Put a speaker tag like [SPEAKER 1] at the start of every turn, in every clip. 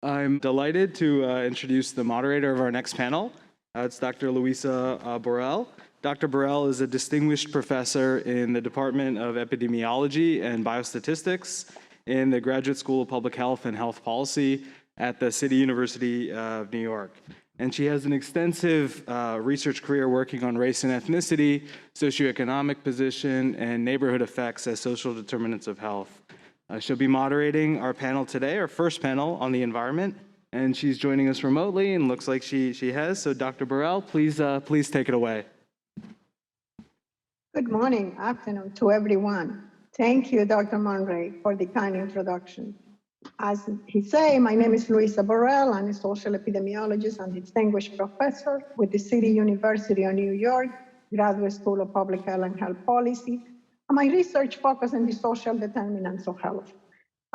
[SPEAKER 1] I'm delighted to introduce the moderator of our next panel. It's Dr. Luisa Borrell. Dr. Borrell is a distinguished professor in the Department of Epidemiology and Biostatistics in the Graduate School of Public Health and Health Policy at the City University of New York. And she has an extensive research career working on race and ethnicity, socioeconomic position, and neighborhood effects as social determinants of health. She'll be moderating our panel today, our first panel on the environment, and she's joining us remotely and looks like she has. So Dr. Borrell, please take it away.
[SPEAKER 2] Good morning, afternoon to everyone. Thank you, Dr. Monray, for the kind introduction. As he said, my name is Luisa Borrell. I'm a social epidemiologist and distinguished professor with the City University of New York, Graduate School of Public Health and Health Policy. And my research focuses on the social determinants of health.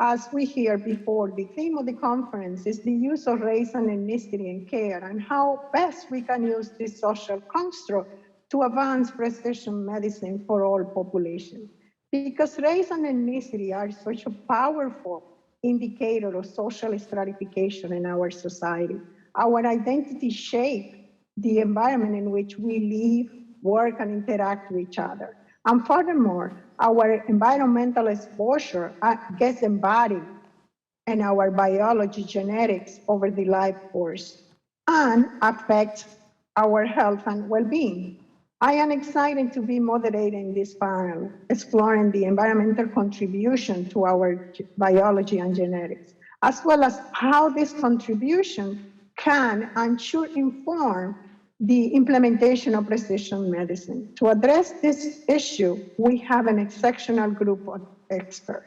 [SPEAKER 2] As we heard before, the theme of the conference is the use of race and ethnicity in care and how best we can use this social construct to advance precision medicine for all populations. Because race and ethnicity are such a powerful indicator of social stratification in our society. Our identity shapes the environment in which we live, work, and interact with each other. And furthermore, our environmental exposure gets embodied in our biology genetics over the life course and affects our health and well-being. I am excited to be moderating this panel, exploring the environmental contribution to our biology and genetics, as well as how this contribution can and should inform the implementation of precision medicine. To address this issue, we have an exceptional group of experts,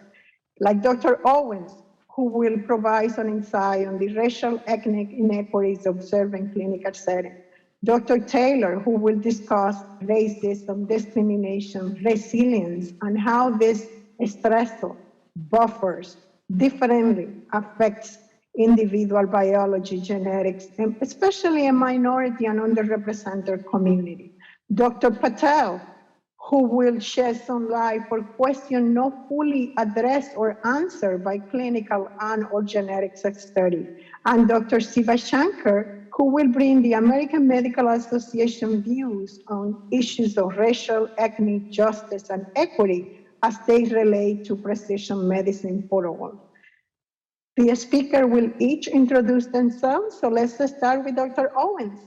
[SPEAKER 2] like Dr. Owens, who will provide some insight on the racial ethnic inequities observed in clinical settings. Dr. Taylor, who will discuss racism, discrimination, resilience, and how this stressor buffers differently affects individual biology, genetics, and especially in minority and underrepresented community. Dr. Patel, who will shed some light for questions not fully addressed or answered by clinical and or genetics study. And Dr. Sivashanker, who will bring the American Medical Association views on issues of racial, ethnic justice, and equity as they relate to precision medicine for all. The speaker will each introduce themselves, so let's start with Dr. Owens.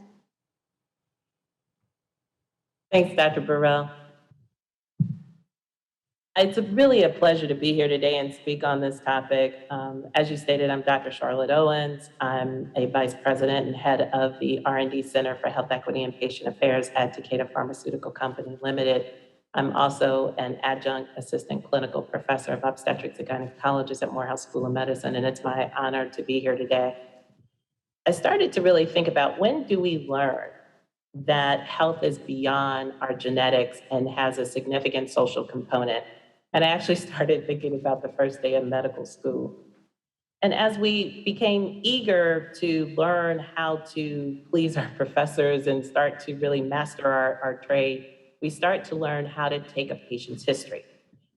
[SPEAKER 3] Thanks, Dr. Borrell. It's really a pleasure to be here today and speak on this topic. As you stated, I'm Dr. Charlotte Owens. I'm a vice president and head of the R&D Center for Health Equity and Patient Affairs at Takeda Pharmaceutical Company Limited. I'm also an adjunct assistant clinical professor of obstetrics and gynecologist at Morehouse School of Medicine, and it's my honor to be here today. I started to really think about, when do we learn that health is beyond our genetics and has a significant social component? And I actually started thinking about the first day of medical school. And as we became eager to learn how to please our professors and start to really master our trade, we start to learn how to take a patient's history.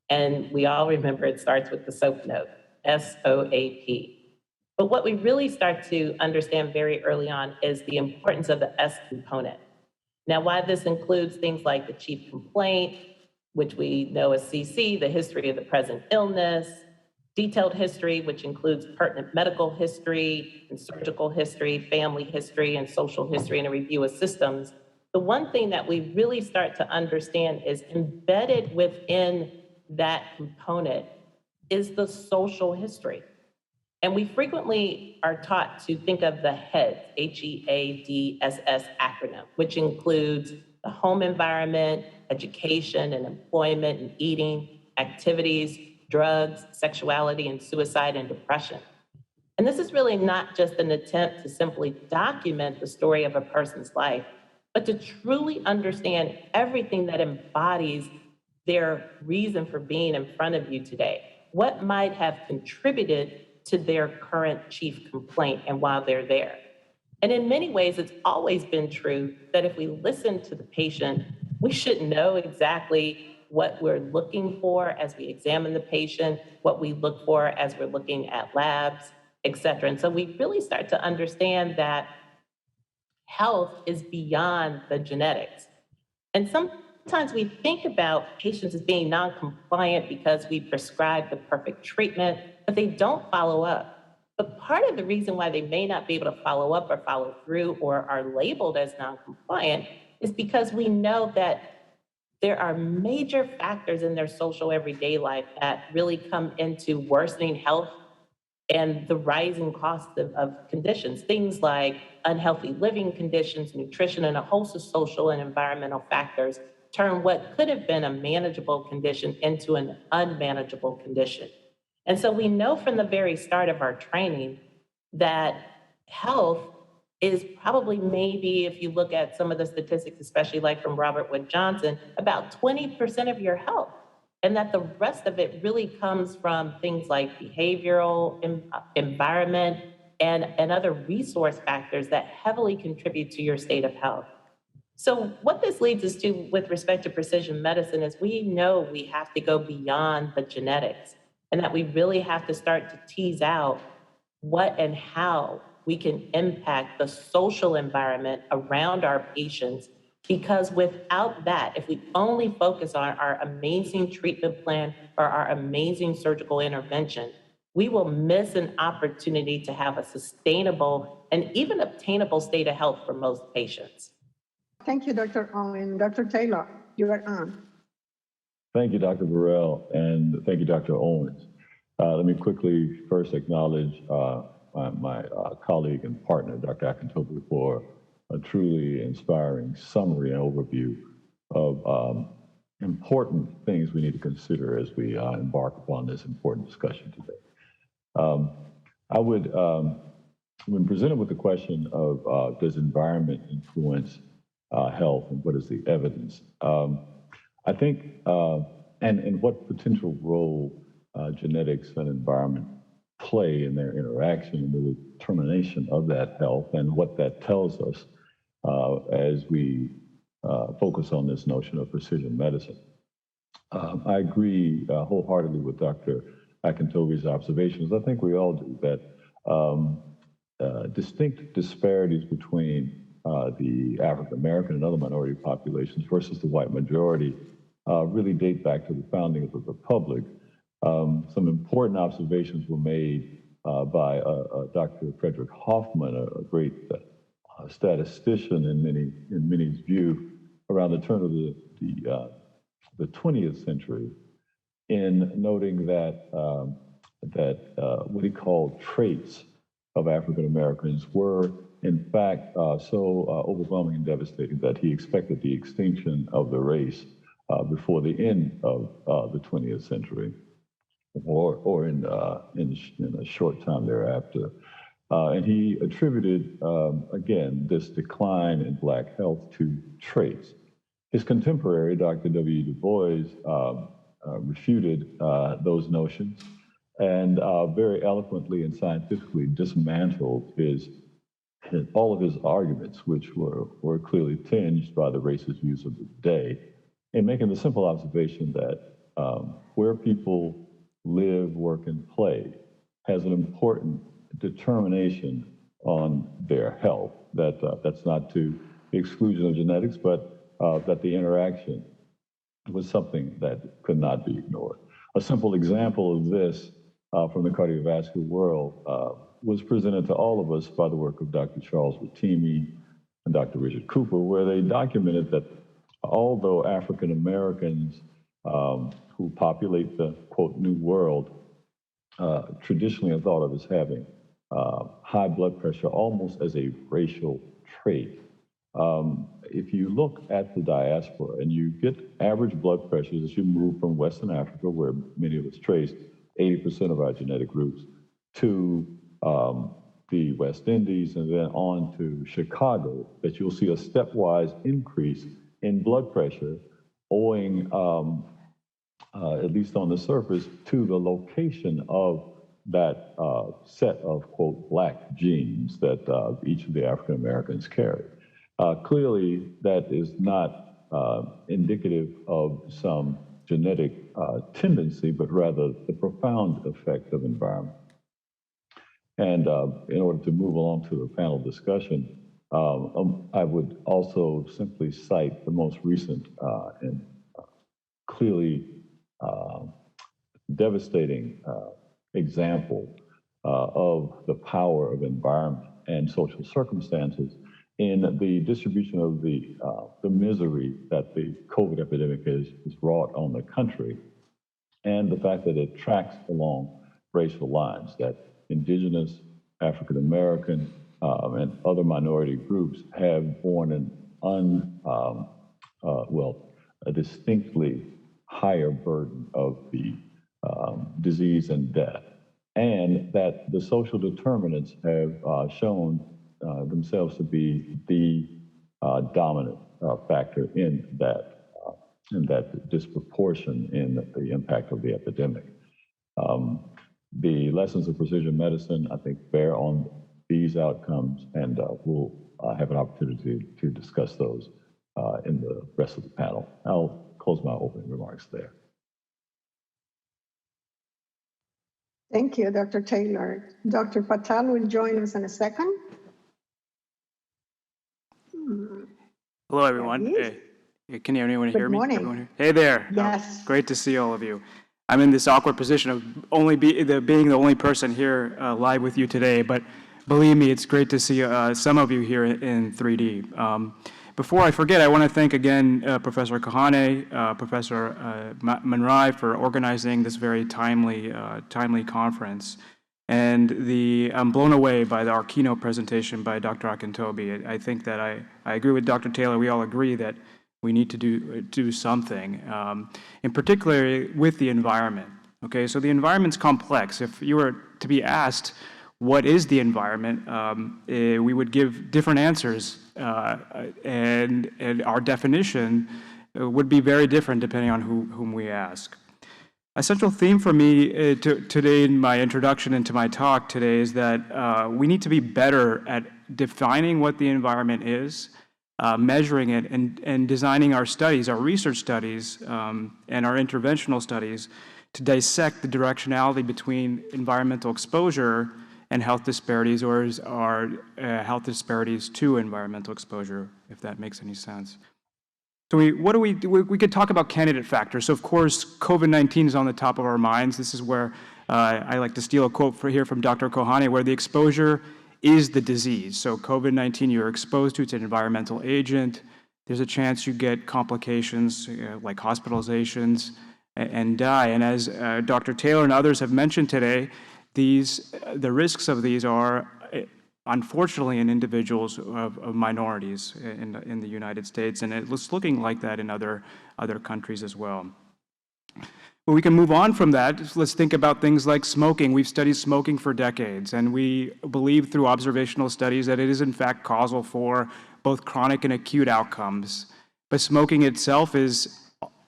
[SPEAKER 3] And we all remember it starts with the SOAP note, S-O-A-P. But what we really start to understand very early on is the importance of the S component. Now, while this includes things like the chief complaint, which we know as CC, the history of the present illness, detailed history, which includes pertinent medical history and surgical history, family history, and social history, and a review of systems, the one thing that we really start to understand is embedded within that component is the social history. And we frequently are taught to think of the HEADS, H-E-A-D-S-S acronym, which includes the home environment, education and employment and eating, activities, drugs, sexuality, and suicide and depression. And this is really not just an attempt to simply document the story of a person's life, but to truly understand everything that embodies their reason for being in front of you today. What might have contributed to their current chief complaint and while they're there. And in many ways, it's always been true that if we listen to the patient, we should know exactly what we're looking for as we examine the patient, what we look for as we're looking at labs, et cetera. And so we really start to understand that health is beyond the genetics. And sometimes we think about patients as being non-compliant because we prescribe the perfect treatment, but they don't follow up. But part of the reason why they may not be able to follow up or follow through or are labeled as non-compliant is because we know that there are major factors in their social everyday life that really come into worsening health and the rising cost of conditions, things like unhealthy living conditions, nutrition, and a host of social and environmental factors turn what could have been a manageable condition into an unmanageable condition. And so we know from the very start of our training that health is probably, maybe if you look at some of the statistics, especially like from Robert Wood Johnson, about 20% of your health. And that the rest of it really comes from things like behavioral, environment, and other resource factors that heavily contribute to your state of health. So what this leads us to with respect to precision medicine is we know we have to go beyond the genetics, and that we really have to start to tease out what and how we can impact the social environment around our patients. Because without that, if we only focus on our amazing treatment plan or our amazing surgical intervention, we will miss an opportunity to have a sustainable and even obtainable state of health for most patients.
[SPEAKER 2] Thank you, Dr. Owen. Dr. Taylor, you are on.
[SPEAKER 4] Thank you, Dr. Borrell, and thank you, Dr. Owens. Let me quickly first acknowledge my colleague and partner, Dr. Akintobi, for a truly inspiring summary and overview of important things we need to consider as we embark upon this important discussion today. I would, when presented with the question of does environment influence health and what is the evidence, I think, and what potential role genetics and environment play in their interaction and the determination of that health and what that tells us as we focus on this notion of precision medicine. I agree wholeheartedly with Dr. Akintobi's observations. I think we all do that distinct disparities between the African American and other minority populations versus the white majority really date back to the founding of the Republic. Some important observations were made by Dr. Frederick Hoffman, a great statistician in many's view, around the turn of the 20th century, in noting that what he called traits of African Americans were in fact so overwhelming and devastating that he expected the extinction of the race before the end of the 20th century, or in a short time thereafter. And he attributed, again, this decline in Black health to traits. His contemporary, Dr. W. Du Bois, refuted those notions and very eloquently and scientifically dismantled all of his arguments, which were clearly tinged by the racist views of the day, in making the simple observation that where people live, work, and play has an important determination on their health. That's not to the exclusion of genetics, but that the interaction was something that could not be ignored. A simple example of this from the cardiovascular world was presented to all of us by the work of Dr. Charles Rotimi and Dr. Richard Cooper, where they documented that although African Americans who populate the, quote, New World traditionally are thought of as having high blood pressure almost as a racial trait. If you look at the diaspora and you get average blood pressures as you move from Western Africa, where many of us traced 80% of our genetic roots, to the West Indies and then on to Chicago, that you'll see a stepwise increase in blood pressure owing, at least on the surface, to the location of that set of, quote, Black genes that each of the African Americans carry. Clearly, that is not indicative of some genetic tendency, but rather the profound effect of environment. And in order to move along to the panel discussion, I would also simply cite the most recent and clearly devastating example of the power of environment and social circumstances in the distribution of the misery that the COVID epidemic has wrought on the country, and the fact that it tracks along racial lines, that indigenous, African American, and other minority groups have borne a distinctly higher burden of the disease and death, and that the social determinants have shown themselves to be the dominant factor in that disproportion in the impact of the epidemic. The lessons of precision medicine, I think, bear on these outcomes, and we'll have an opportunity to discuss those in the rest of the panel. I'll close my opening remarks there.
[SPEAKER 2] Thank you, Dr. Taylor. Dr. Patel will join us in a second.
[SPEAKER 1] Hello, everyone.
[SPEAKER 2] There
[SPEAKER 1] Hey, can anyone
[SPEAKER 2] Good
[SPEAKER 1] hear me?
[SPEAKER 2] morning.
[SPEAKER 1] Everyone here? Hey there.
[SPEAKER 2] Yes.
[SPEAKER 1] Great to see all of you. I'm in this awkward position of being the only person here live with you today, but believe me, it's great to see some of you here in 3D. Before I forget, I want to thank again Professor Kahane, Professor Manrai for organizing this very timely conference. And I'm blown away by our keynote presentation by Dr. Akintobi. I think that I agree with Dr. Taylor. We all agree that we need to do something, in particular with the environment. Okay, so the environment's complex. If you were to be asked, what is the environment, we would give different answers, and our definition would be very different depending on whom we ask. A central theme for me today in my introduction into my talk today is that we need to be better at defining what the environment is, measuring it, and designing our studies, our research studies, and our interventional studies to dissect the directionality between environmental exposure and health disparities, or are health disparities to environmental exposure, if that makes any sense. So we could talk about candidate factors. So of course, COVID-19 is on the top of our minds. This is where I like to steal a quote here from Dr. Kohane, where the exposure is the disease. So COVID-19, you're exposed to, it's an environmental agent. There's a chance you get complications like hospitalizations and die. And as Dr. Taylor and others have mentioned today, the risks of these are unfortunately in individuals of minorities in the United States, and it's looking like that in other countries as well. But we can move on from that. Let's think about things like smoking. We've studied smoking for decades, and we believe through observational studies that it is in fact causal for both chronic and acute outcomes. But smoking itself is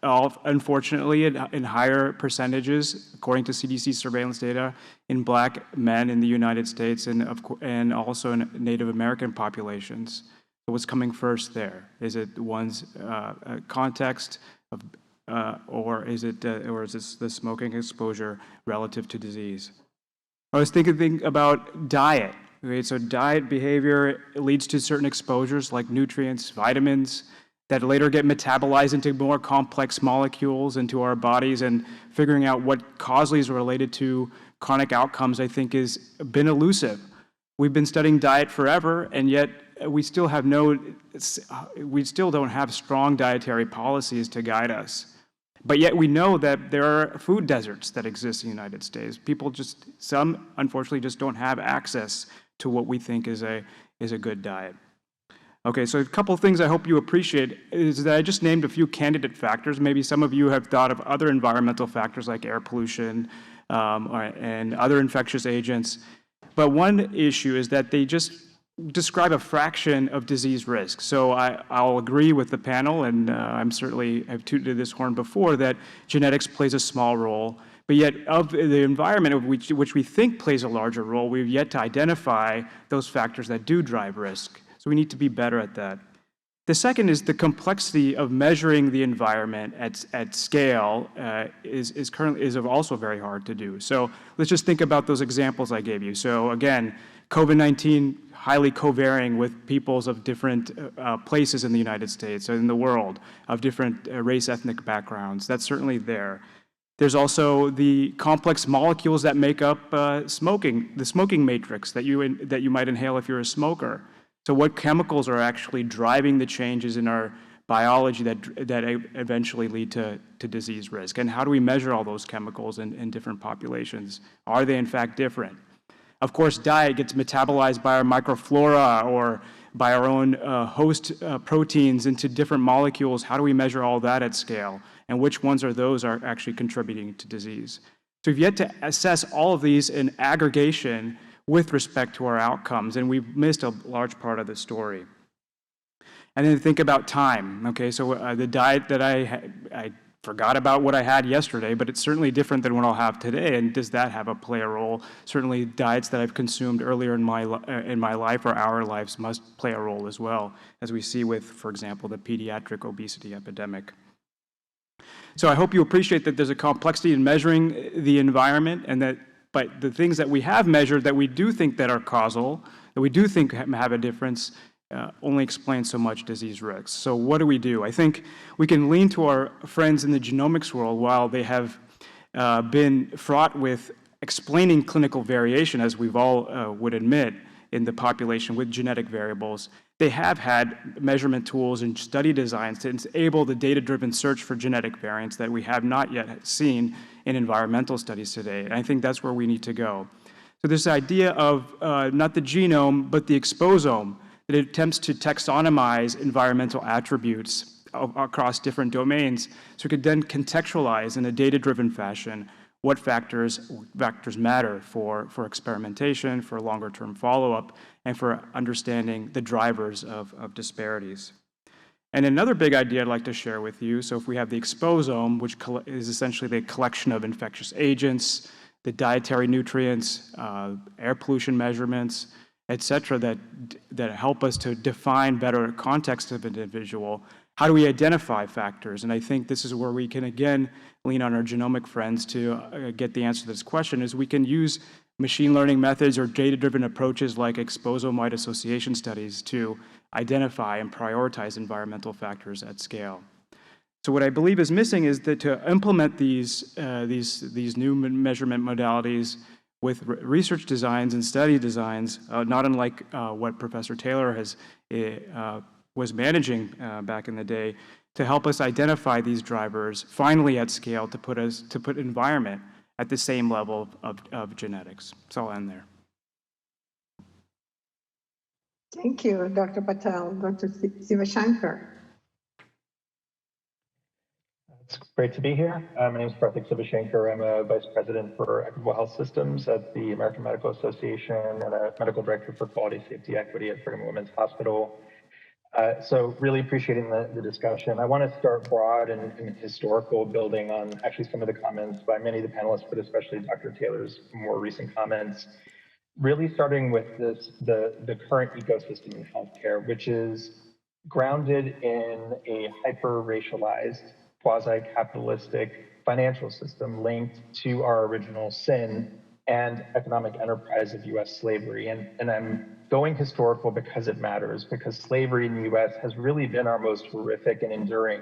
[SPEAKER 1] unfortunately in higher percentages, according to CDC surveillance data, in Black men in the United States and also in Native American populations. So what's coming first there? Is it one's context of, or is this the smoking exposure relative to disease? I was thinking about diet. Okay, so diet behavior leads to certain exposures like nutrients, vitamins, that later get metabolized into more complex molecules into our bodies, and figuring out what causally is related to chronic outcomes, I think, has been elusive. We've been studying diet forever, and yet we still don't have strong dietary policies to guide us. But yet we know that there are food deserts that exist in the United States. Some unfortunately just don't have access to what we think is a good diet. Okay, so a couple of things I hope you appreciate is that I just named a few candidate factors. Maybe some of you have thought of other environmental factors like air pollution and other infectious agents. But one issue is that they just describe a fraction of disease risk. So I'll agree with the panel, and I've tooted this horn before, that genetics plays a small role. But yet of the environment of which we think plays a larger role, we've yet to identify those factors that do drive risk. So we need to be better at that.
[SPEAKER 5] The second is the complexity of measuring the environment at scale is also very hard to do. So let's just think about those examples I gave you. So again, COVID-19 highly co-varying with peoples of different places in the United States or in the world, of different race, ethnic backgrounds. That's certainly there. There's also the complex molecules that make up smoking, the smoking matrix that you might inhale if you're a smoker. So what chemicals are actually driving the changes in our biology that eventually lead to disease risk? And how do we measure all those chemicals in different populations? Are they in fact different? Of course, diet gets metabolized by our microflora or by our own host proteins into different molecules. How do we measure all that at scale? And which ones are actually contributing to disease? So we've yet to assess all of these in aggregation with respect to our outcomes, and we've missed a large part of the story. And then think about time, okay? So the diet that I forgot about what I had yesterday, but it's certainly different than what I'll have today, and does that play a role? Certainly diets that I've consumed earlier in my life or our lives must play a role as well, as we see with, for example, the pediatric obesity epidemic. So I hope you appreciate that there's a complexity in measuring the environment, and but the things that we have measured that we do think that are causal, that we do think have a difference, only explain so much disease risks. So what do? I think we can lean to our friends in the genomics world. While they have been fraught with explaining clinical variation, as we've all would admit, in the population with genetic variables, they have had measurement tools and study designs to enable the data-driven search for genetic variants that we have not yet seen in environmental studies today. And I think that's where we need to go. So this idea of not the genome, but the exposome, that attempts to taxonomize environmental attributes across different domains, so we could then contextualize in a data-driven fashion what factors matter for experimentation, for longer-term follow-up, and for understanding the drivers of disparities. And another big idea I'd like to share with you, so if we have the exposome, which is essentially the collection of infectious agents, the dietary nutrients, air pollution measurements, et cetera, that help us to define better context of an individual, how do we identify factors? And I think this is where we can, again, lean on our genomic friends to get the answer to this question, is we can use machine learning methods or data-driven approaches like exposome-wide association studies to identify and prioritize environmental factors at scale. So what I believe is missing is that to implement these new measurement modalities with research designs and study designs, not unlike what Professor Taylor was managing back in the day, to help us identify these drivers finally at scale to put environment at the same level of genetics. So I'll end there.
[SPEAKER 2] Thank you, Dr. Patel. Dr. Sivashanker.
[SPEAKER 6] It's great to be here. My name is Karthik Sivashanker. I'm a vice president for equitable health systems at the American Medical Association and a medical director for quality, safety, equity at Brigham and Women's Hospital. So really appreciating the discussion. I want to start broad and historical, building on actually some of the comments by many of the panelists, but especially Dr. Taylor's more recent comments. Really starting with the current ecosystem in healthcare, which is grounded in a hyper-racialized, quasi-capitalistic financial system linked to our original sin and economic enterprise of US slavery. And I'm going historical because it matters, because slavery in the US has really been our most horrific and enduring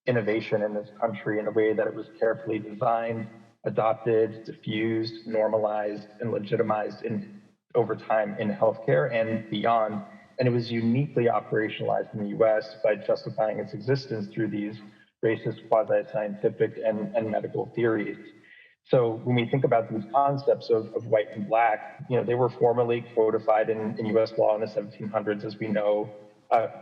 [SPEAKER 6] innovation in this country in a way that it was carefully designed, adopted, diffused, normalized, and legitimized over time in healthcare and beyond. And it was uniquely operationalized in the US by justifying its existence through these racist, quasi-scientific, and medical theories. So when we think about these concepts of white and black, they were formally codified in US law in the 1700s, as we know,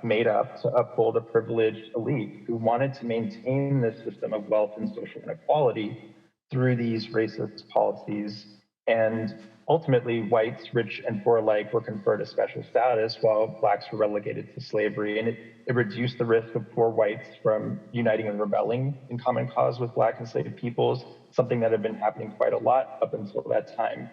[SPEAKER 6] made up to uphold a privileged elite who wanted to maintain this system of wealth and social inequality through these racist policies. And ultimately, whites, rich and poor alike, were conferred a special status while blacks were relegated to slavery. And it reduced the risk of poor whites from uniting and rebelling in common cause with black enslaved peoples, something that had been happening quite a lot up until that time.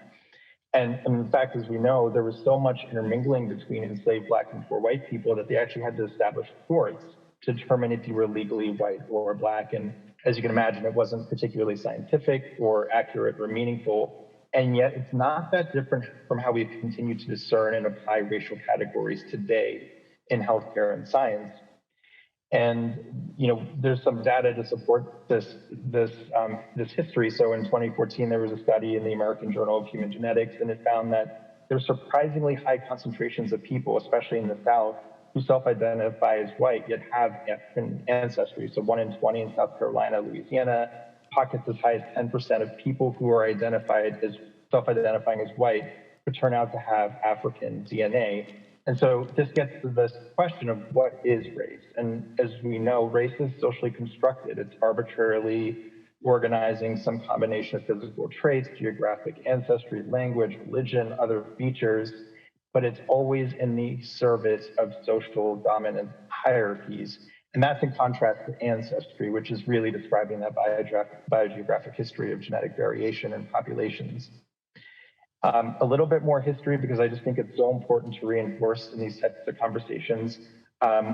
[SPEAKER 6] And in fact, as we know, there was so much intermingling between enslaved Black and poor white people that they actually had to establish courts to determine if you were legally white or Black. And as you can imagine, it wasn't particularly scientific or accurate or meaningful. And yet it's not that different from how we've continued to discern and apply racial categories today in healthcare and science. And there's some data to support this history. So in 2014, there was a study in the American Journal of Human Genetics, and it found that there's surprisingly high concentrations of people, especially in the South, who self-identify as white yet have African ancestry. So 1 in 20 in South Carolina, Louisiana, pockets as high as 10% of people who are self-identifying as white would turn out to have African DNA. And so this gets to this question of what is race? And as we know, race is socially constructed. It's arbitrarily organizing some combination of physical traits, geographic ancestry, language, religion, other features, but it's always in the service of social dominant hierarchies. And that's in contrast to ancestry, which is really describing that biogeographic history of genetic variation in populations. A little bit more history, because I just think it's so important to reinforce in these types of conversations.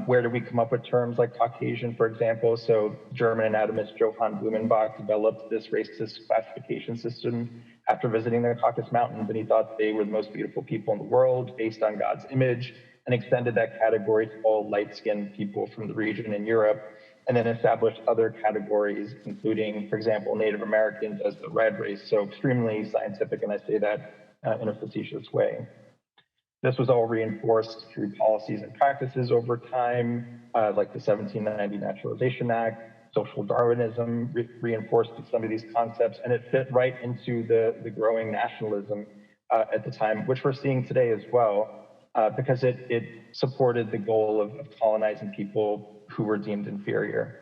[SPEAKER 6] Where do we come up with terms like Caucasian, for example? So German anatomist Johann Blumenbach developed this racist classification system after visiting the Caucasus Mountains, and he thought they were the most beautiful people in the world based on God's image, and extended that category to all light-skinned people from the region in Europe, and then established other categories, including, for example, Native Americans as the red race. So extremely scientific, and I say that in a facetious way. This was all reinforced through policies and practices over time, like the 1790 Naturalization Act. Social Darwinism reinforced some of these concepts, and it fit right into the growing nationalism at the time, which we're seeing today as well, because it supported the goal of colonizing people who were deemed inferior.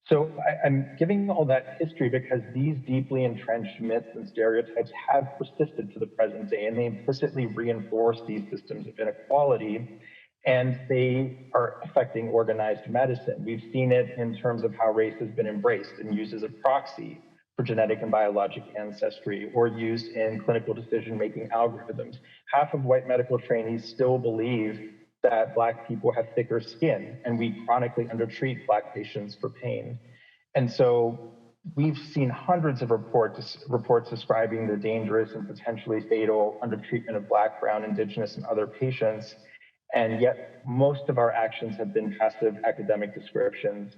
[SPEAKER 6] So I'm giving all that history because these deeply entrenched myths and stereotypes have persisted to the present day, and they implicitly reinforce these systems of inequality, and they are affecting organized medicine. We've seen it in terms of how race has been embraced and used as a proxy for genetic and biologic ancestry, or used in clinical decision-making algorithms. Half of white medical trainees still believe that Black people have thicker skin, and we chronically undertreat Black patients for pain. And so we've seen hundreds of reports describing the dangerous and potentially fatal undertreatment of Black, Brown, Indigenous, and other patients, and yet most of our actions have been passive academic descriptions,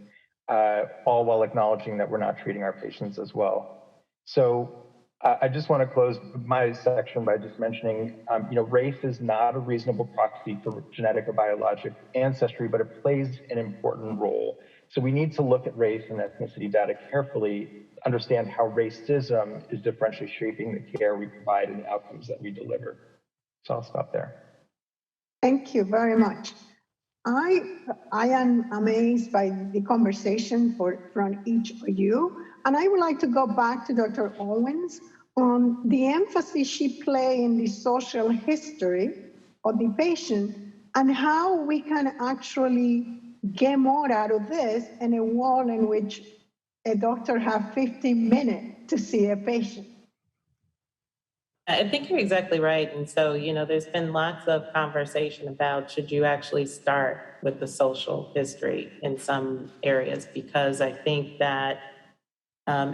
[SPEAKER 6] all while acknowledging that we're not treating our patients as well. So I just want to close my section by just mentioning, race is not a reasonable proxy for genetic or biologic ancestry, but it plays an important role. So we need to look at race and ethnicity data carefully, understand how racism is differentially shaping the care we provide and the outcomes that we deliver. So I'll stop there.
[SPEAKER 2] Thank you very much. I am amazed by the conversation from each of you. And I would like to go back to Dr. Owens on the emphasis she played in the social history of the patient and how we can actually get more out of this in a world in which a doctor has 15 minutes to see a patient.
[SPEAKER 3] I think you're exactly right. And so, there's been lots of conversation about should you actually start with the social history in some areas, because I think that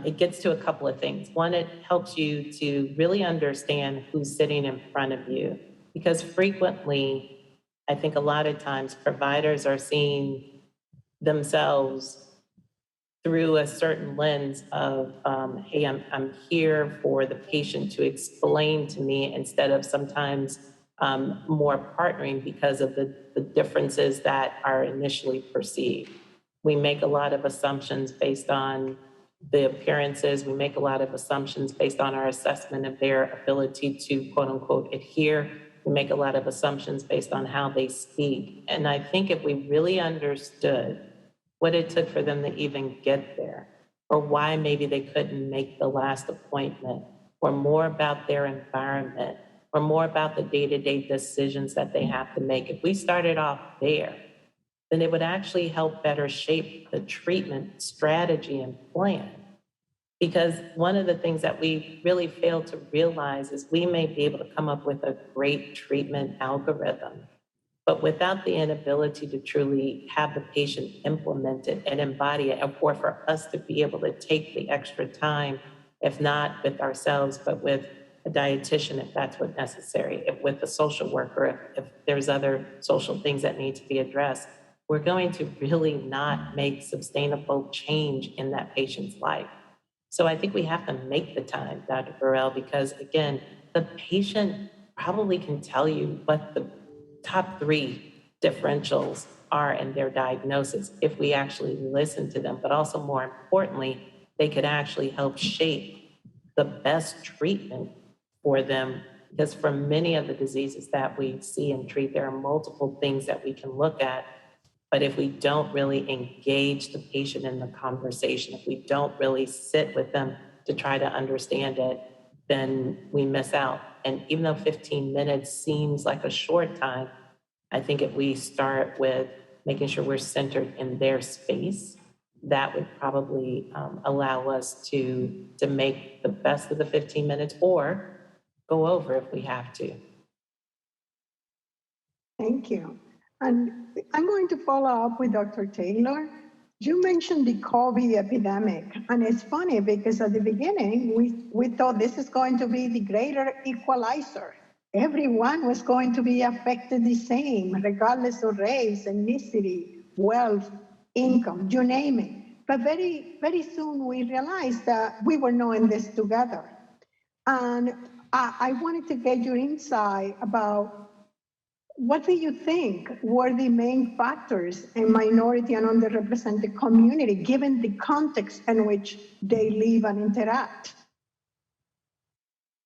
[SPEAKER 3] it gets to a couple of things. One, it helps you to really understand who's sitting in front of you, because frequently, I think a lot of times providers are seeing themselves through a certain lens of, hey, I'm here for the patient to explain to me, instead of sometimes more partnering because of the differences that are initially perceived. We make a lot of assumptions based on the appearances. We make a lot of assumptions based on our assessment of their ability to, quote unquote, adhere. We make a lot of assumptions based on how they speak. And I think if we really understood what it took for them to even get there, or why maybe they couldn't make the last appointment, or more about their environment, or more about the day-to-day decisions that they have to make. If we started off there, then it would actually help better shape the treatment strategy and plan. Because one of the things that we really fail to realize is we may be able to come up with a great treatment algorithm, but without the inability to truly have the patient implement it and embody it, or for us to be able to take the extra time, if not with ourselves, but with a dietitian, if that's what's necessary, if with a social worker, if there's other social things that need to be addressed, we're going to really not make sustainable change in that patient's life. So I think we have to make the time, Dr. Borrell, because again, the patient probably can tell you what the top 3 differentials are in their diagnosis if we actually listen to them, but also more importantly, they could actually help shape the best treatment for them. Because for many of the diseases that we see and treat, there are multiple things that we can look at. But if we don't really engage the patient in the conversation, if we don't really sit with them to try to understand it, then we miss out. And even though 15 minutes seems like a short time, I think if we start with making sure we're centered in their space, that would probably allow us to make the best of the 15 minutes or go over if we have to.
[SPEAKER 2] Thank you. And I'm going to follow up with Dr. Taylor. You mentioned the COVID epidemic, and it's funny because at the beginning, we thought this is going to be the greater equalizer. Everyone was going to be affected the same, regardless of race, ethnicity, wealth, income, you name it. But very, very soon we realized that we were not in this together. And I wanted to get your insight about what do you think were the main factors in minority and underrepresented community, given the context in which they live and interact?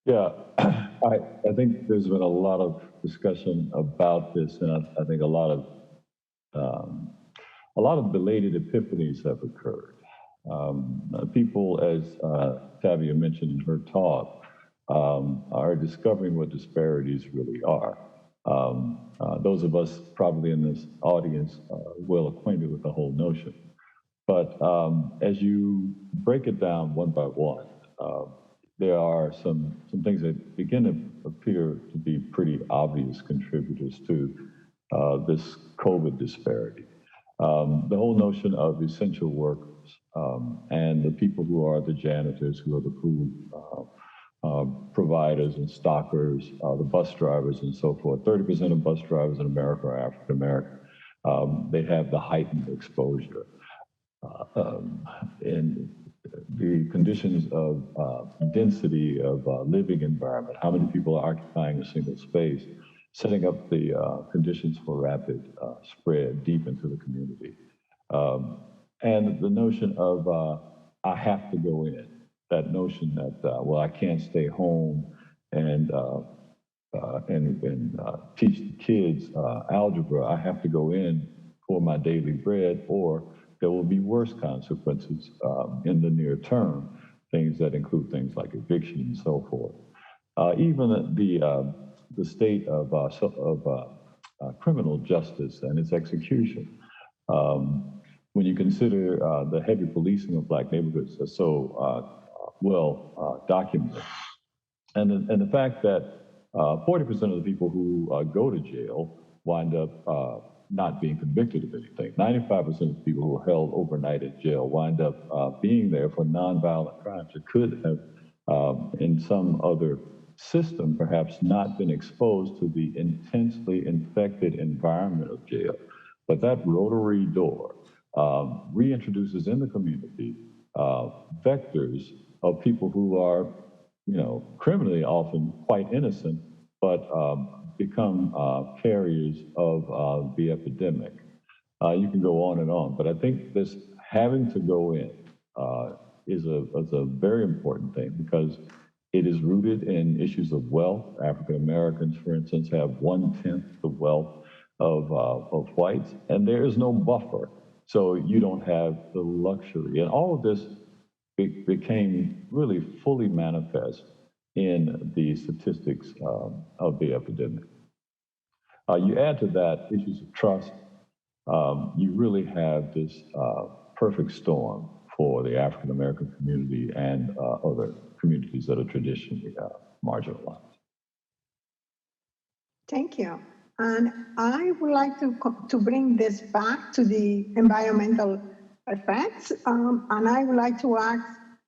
[SPEAKER 4] Yeah, I think there's been a lot of discussion about this, and I think a lot of belated epiphanies have occurred. People, as Tavia mentioned in her talk, are discovering what disparities really are. Those of us probably in this audience well acquainted with the whole notion. But as you break it down one by one, there are some things that begin to appear to be pretty obvious contributors to this COVID disparity. The whole notion of essential workers and the people who are the janitors, who are the food providers and stockers, the bus drivers and so forth. 30% of bus drivers in America are African American. They have the heightened exposure. And the conditions of density of living environment, how many people are occupying a single space, setting up the conditions for rapid spread deep into the community. And the notion of I have to go in, that notion that, well, I can't stay home and teach the kids algebra. I have to go in for my daily bread, or there will be worse consequences in the near term, things that include things like eviction and so forth. Even the state of criminal justice and its execution. When you consider the heavy policing of Black neighborhoods that's so well documented, and the fact that 40% of the people who go to jail wind up not being convicted of anything. 95% of the people who are held overnight in jail wind up being there for nonviolent crimes that could have, in some other system, perhaps not been exposed to the intensely infected environment of jail. But that rotary door reintroduces in the community vectors of people who are, criminally often quite innocent, but become carriers of the epidemic. You can go on and on, but I think this having to go in is a very important thing, because it is rooted in issues of wealth. African Americans, for instance, have 1/10 the wealth of whites, and there is no buffer. So you don't have the luxury. And all of this became really fully manifest in the statistics of the epidemic. You add to that issues of trust. You really have this perfect storm for the African American community and other communities that are traditionally marginalized.
[SPEAKER 2] Thank you. And I would like to bring this back to the environmental effects. And I would like to ask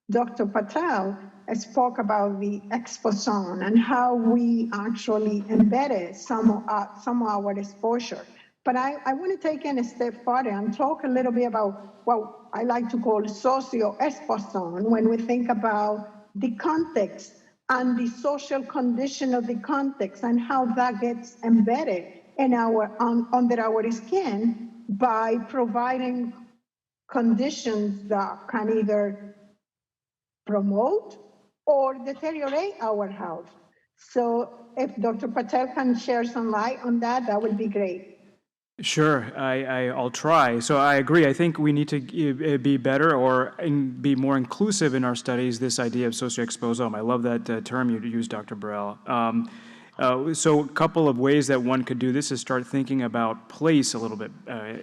[SPEAKER 2] Dr. Patel spoke about the exposome and how we actually embedded some of our exposure. But I want to take it a step further and talk a little bit about what I like to call socio-exposome when we think about the context and the social condition of the context and how that gets embedded in under our skin by providing conditions that can either promote or deteriorate our health. So if Dr. Patel can share some light on that, that would be great.
[SPEAKER 5] Sure, I'll try. So I agree. I think we need to be better or be more inclusive in our studies, this idea of socio-exposome. I love that term you used, Dr. Borrell. So a couple of ways that one could do this is start thinking about place a little bit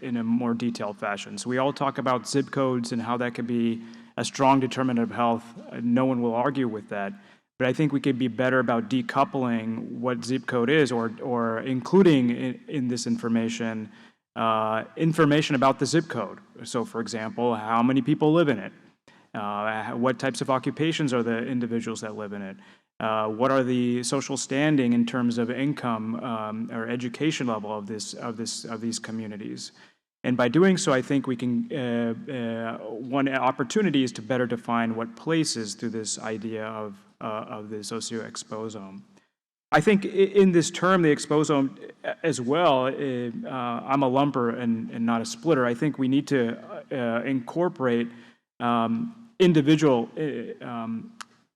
[SPEAKER 5] in a more detailed fashion. So we all talk about zip codes and how that could be a strong determinant of health. No one will argue with that. But I think we could be better about decoupling what zip code is or including in this information about the zip code. So for example, how many people live in it? What types of occupations are the individuals that live in it? What are the social standing in terms of income or education level of these communities? And by doing so, I think we can, one opportunity is to better define what place is through this idea of the socio-exposome. I think in this term, the exposome as well, I'm a lumper and not a splitter. I think we need to incorporate individual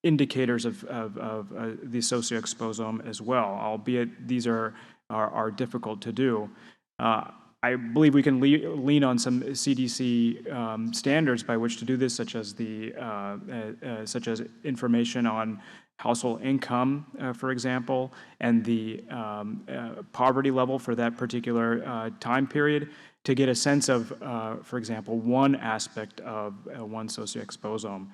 [SPEAKER 5] indicators of the socio-exposome as well, albeit these are difficult to do. I believe we can lean on some CDC standards by which to do this, such as information on household income, for example, and the poverty level for that particular time period, to get a sense of, for example, one aspect of one socio-exposome.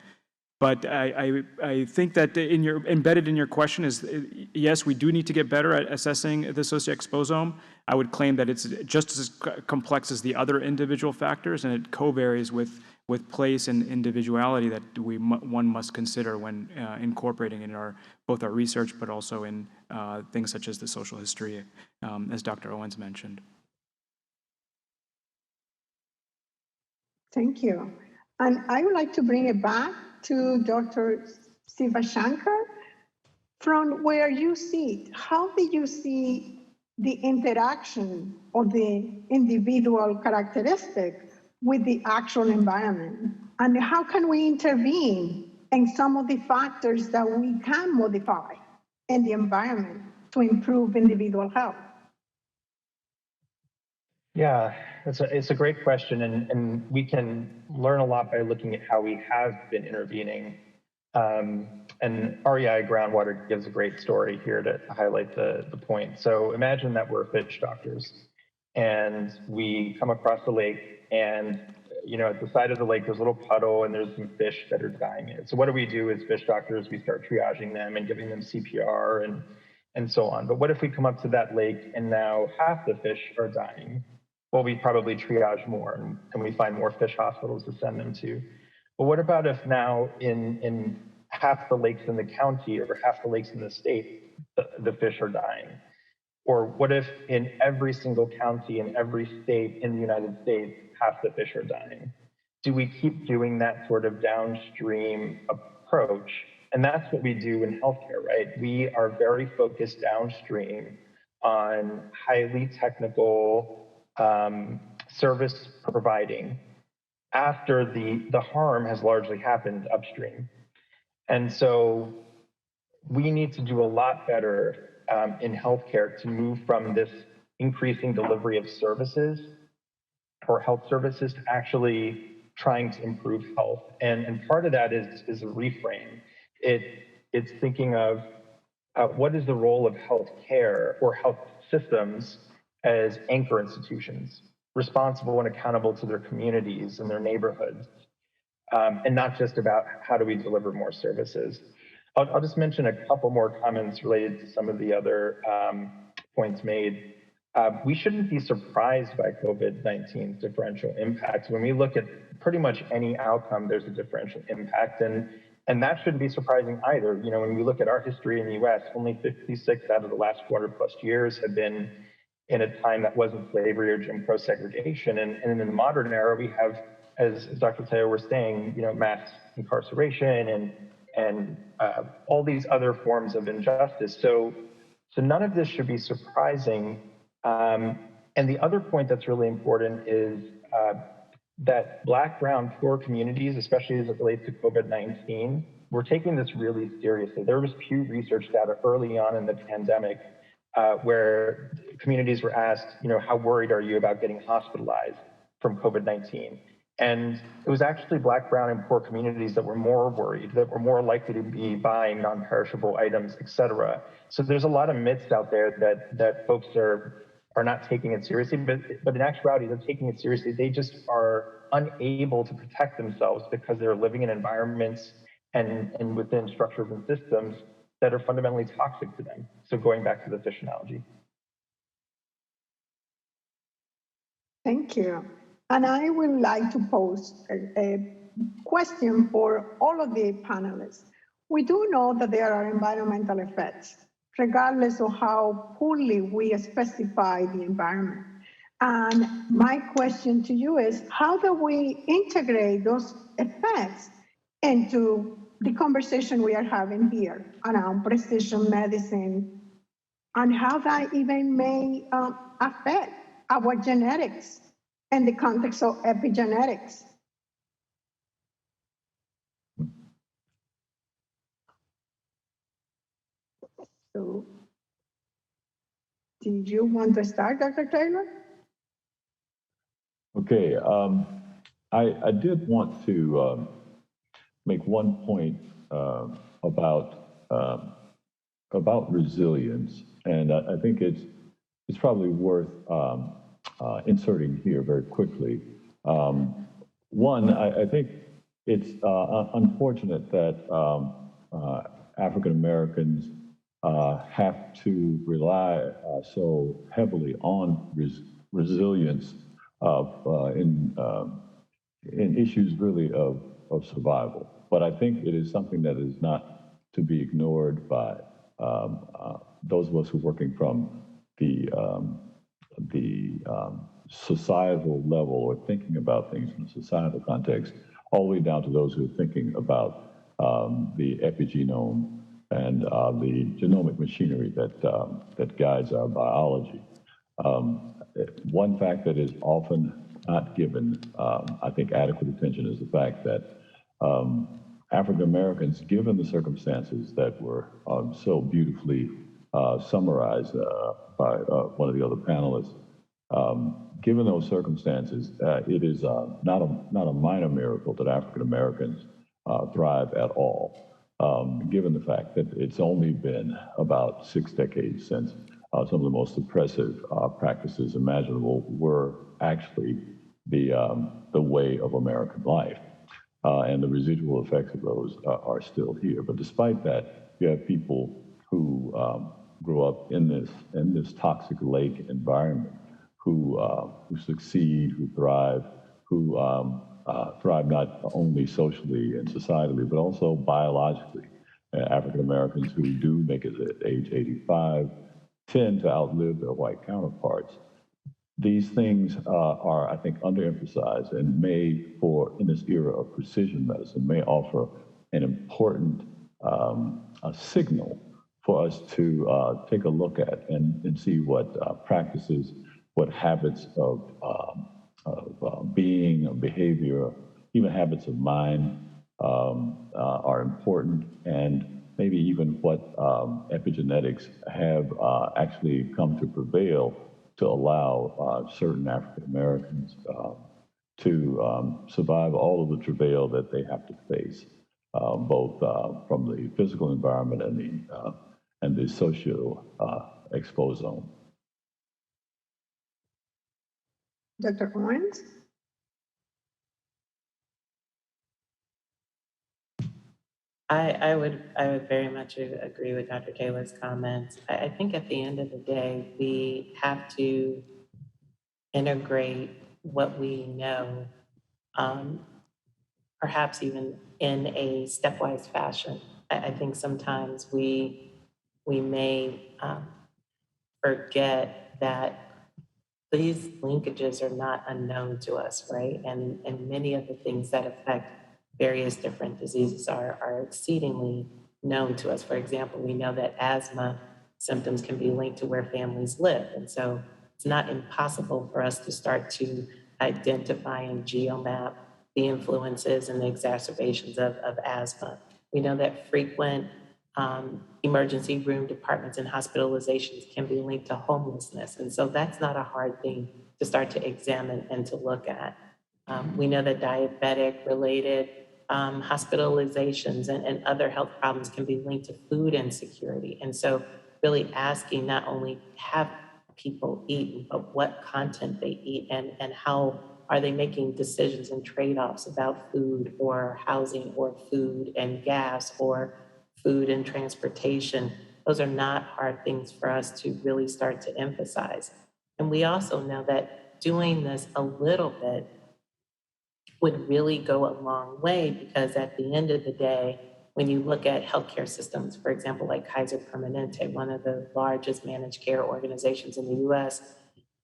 [SPEAKER 5] But I think that embedded in your question is, yes, we do need to get better at assessing the socio-exposome. I would claim that it's just as complex as the other individual factors, and it co-varies with place and individuality that one must consider when incorporating in both our research, but also in things such as the social history, as Dr. Owens mentioned.
[SPEAKER 2] Thank you. And I would like to bring it back to Dr. Sivashanker. From where you sit, how do you see the interaction of the individual characteristics with the actual environment? And how can we intervene in some of the factors that we can modify in the environment to improve individual health?
[SPEAKER 6] Yeah, it's a great question, and we can learn a lot by looking at how we have been intervening. And REI Groundwater gives a great story here to highlight the point. So imagine that we're fish doctors, and we come across a lake, and at the side of the lake there's a little puddle, and there's some fish that are dying in it. So what do we do as fish doctors? We start triaging them and giving them CPR and so on. But what if we come up to that lake and now half the fish are dying? Well, we probably triage more, and we find more fish hospitals to send them to. But what about if now in half the lakes in the county or half the lakes in the state, the fish are dying? Or what if in every single county in every state in the United States, half the fish are dying? Do we keep doing that sort of downstream approach? And that's what we do in healthcare, right? We are very focused downstream on highly technical service providing after the harm has largely happened upstream. And so we need to do a lot better in healthcare to move from this increasing delivery of services or health services to actually trying to improve health. And part of that is a reframe. It's thinking of what is the role of healthcare or health systems as anchor institutions, responsible and accountable to their communities and their neighborhoods. and not just about how do we deliver more services. I'll just mention a couple more comments related to some of the other points made. We shouldn't be surprised by COVID-19's differential impact. When we look at pretty much any outcome, there's a differential impact, and that shouldn't be surprising either. You know, when we look at our history in the US, only 56 out of the last 400 plus years have been in a time that wasn't slavery or Jim Crow segregation. And in the modern era, we have, as Dr. Patel was saying, you know, mass incarceration and all these other forms of injustice. So none of this should be surprising. And the other point that's really important is that Black, brown, poor communities, especially as it relates to COVID-19, we're taking this really seriously. There was Pew Research data early on in the pandemic where communities were asked, you know, how worried are you about getting hospitalized from COVID-19? And it was actually Black, brown, and poor communities that were more worried, that were more likely to be buying non-perishable items, et cetera. So there's a lot of myths out there that folks are not taking it seriously, but in actuality, they're taking it seriously. They just are unable to protect themselves because they're living in environments and within structures and systems that are fundamentally toxic to them. So going back to the fish analogy.
[SPEAKER 2] Thank you. And I would like to pose a question for all of the panelists. We do know that there are environmental effects, regardless of how poorly we specify the environment. And my question to you is, how do we integrate those effects into the conversation we are having here around precision medicine and how that even may affect our genetics in the context of epigenetics? So, did you want to start, Dr. Taylor?
[SPEAKER 4] Okay, I did want to make one point about resilience, and I think it's probably worth inserting here very quickly. One, I think it's unfortunate that African Americans have to rely so heavily on resilience in issues really of survival. But I think it is something that is not to be ignored by those of us who are working from the societal level or thinking about things in a societal context, all the way down to those who are thinking about the epigenome and the genomic machinery that guides our biology. One fact that is often not given, I think, adequate attention is the fact that African Americans, given the circumstances that were so beautifully summarized by one of the other panelists, given those circumstances, it is not a minor miracle that African Americans thrive at all. Given the fact that it's only been about 6 decades since some of the most oppressive practices imaginable were actually the way of American life. And the residual effects of those are still here. But despite that, you have people who grew up in this toxic lake environment, who succeed, who thrive, who thrive not only socially and societally, but also biologically. African Americans who do make it at age 85 tend to outlive their white counterparts. These things are, I think, underemphasized and may, in this era of precision medicine, may offer an important signal for us to take a look at and see what practices, what habits of being, of behavior, even habits of mind are important, and maybe even what epigenetics have actually come to prevail to allow certain African Americans to survive all of the travail that they have to face, both from the physical environment and the socio exposome.
[SPEAKER 2] Dr. Owens?
[SPEAKER 3] I would very much agree with Dr. Taylor's comments. I think at the end of the day, we have to integrate what we know, um, perhaps even in a stepwise fashion. I think sometimes we may forget that these linkages are not unknown to us, right? And many of the things that affect various different diseases are exceedingly known to us. For example, we know that asthma symptoms can be linked to where families live. And so it's not impossible for us to start to identify and geomap the influences and the exacerbations of asthma. We know that frequent emergency room departments and hospitalizations can be linked to homelessness. And so that's not a hard thing to start to examine and to look at. We know that diabetic related hospitalizations and other health problems can be linked to food insecurity. And so really asking not only have people eat, but what content they eat and how are they making decisions and trade-offs about food or housing or food and gas or food and transportation. Those are not hard things for us to really start to emphasize. And we also know that doing this a little bit would really go a long way, because at the end of the day, when you look at healthcare systems, for example, like Kaiser Permanente, one of the largest managed care organizations in the US,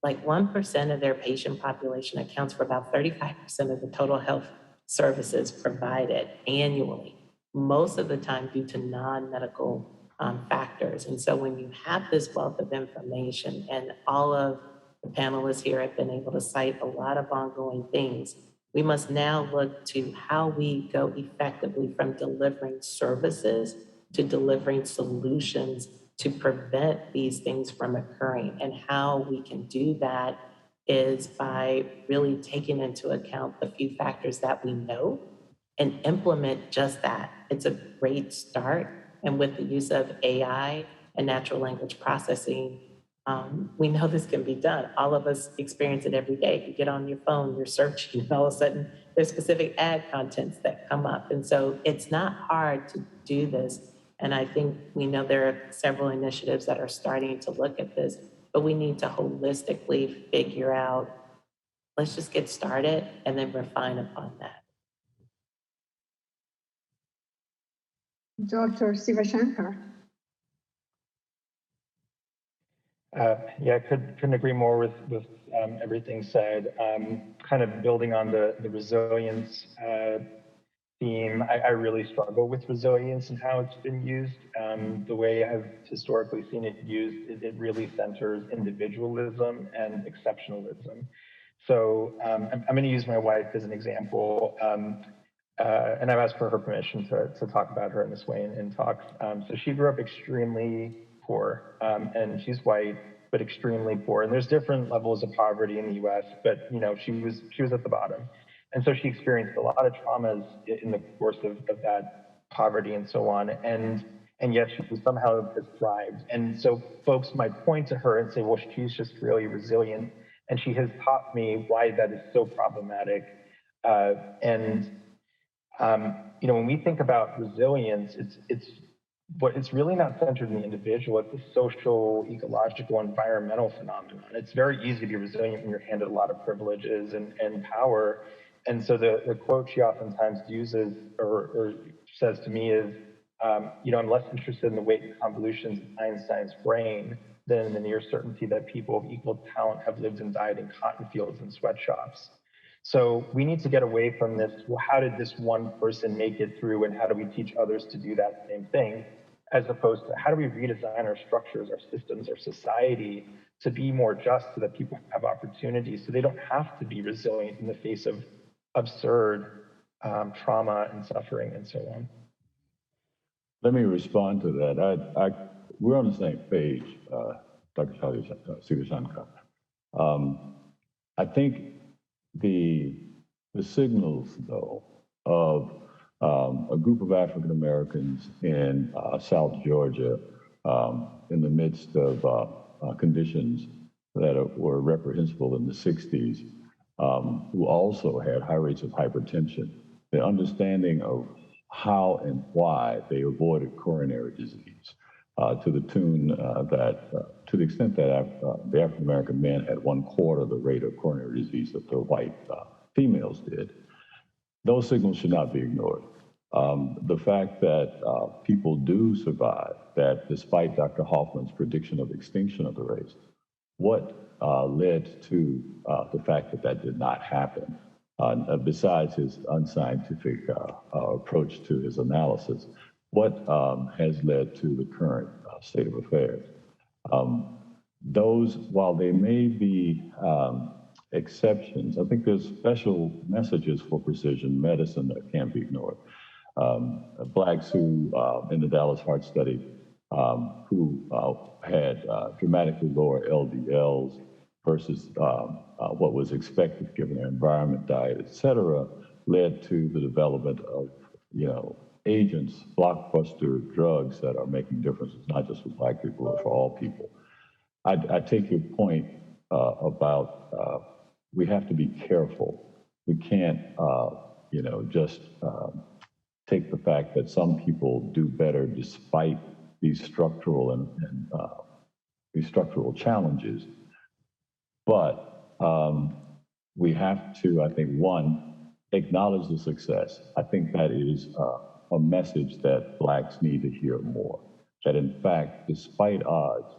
[SPEAKER 3] like 1% of their patient population accounts for about 35% of the total health services provided annually, most of the time due to non-medical factors. And so when you have this wealth of information, and all of the panelists here have been able to cite a lot of ongoing things, we must now look to how we go effectively from delivering services to delivering solutions to prevent these things from occurring. And how we can do that is by really taking into account the few factors that we know and implement just that. It's a great start. And with the use of AI and natural language processing, we know this can be done. All of us experience it every day. You get on your phone, you're searching, and all of a sudden there's specific ad contents that come up. And so it's not hard to do this. And I think we know there are several initiatives that are starting to look at this, but we need to holistically figure out, let's just get started and then refine upon that.
[SPEAKER 2] Dr. Sivashanker.
[SPEAKER 6] Yeah, couldn't agree more with everything said. Kind of building on the resilience theme, I really struggle with resilience and how it's been used. The way I've historically seen it used, it really centers individualism and exceptionalism. So I'm going to use my wife as an example. And I've asked for her permission to talk about her in this way in talks. So she grew up extremely poor, and she's white, but extremely poor. And there's different levels of poverty in the U.S., but you know, she was at the bottom. And so she experienced a lot of traumas in the course of that poverty and so on. And yet she somehow has thrived. And so folks might point to her and say, well, she's just really resilient. And she has taught me why that is so problematic. You know, when we think about resilience, it's really not centered in the individual. It's a social, ecological, environmental phenomenon. It's very easy to be resilient when you're handed a lot of privileges and power. And so the quote she oftentimes uses or says to me is, you know, I'm less interested in the weight and convolutions of Einstein's brain than in the near certainty that people of equal talent have lived and died in cotton fields and sweatshops. So we need to get away from this, well, how did this one person make it through, and how do we teach others to do that same thing, as opposed to how do we redesign our structures, our systems, our society to be more just so that people have opportunities, so they don't have to be resilient in the face of absurd trauma and suffering and so on.
[SPEAKER 4] Let me respond to that. We're on the same page, Dr. Sivashanker. I think the signals, though, of a group of African Americans in South Georgia in the midst of conditions that were reprehensible in the 60s, who also had high rates of hypertension, the understanding of how and why they avoided coronary disease to the tune to the extent that the African American men had 1/4 the rate of coronary disease that the white females did. Those signals should not be ignored. The fact that people do survive, that despite Dr. Hoffman's prediction of extinction of the race, what led to the fact that that did not happen, besides his unscientific approach to his analysis, what has led to the current state of affairs? Those, while they may be exceptions, I think there's special messages for precision medicine that can't be ignored. Blacks who, in the Dallas Heart Study, who had dramatically lower LDLs versus what was expected given their environment, diet, et cetera, led to the development of, agents, blockbuster drugs that are making differences, not just for Black people, but for all people. I take your point about we have to be careful. We can't, just take the fact that some people do better despite these structural and these structural challenges. But we have to, I think, one, acknowledge the success. I think that is a message that Blacks need to hear more. That in fact, despite odds,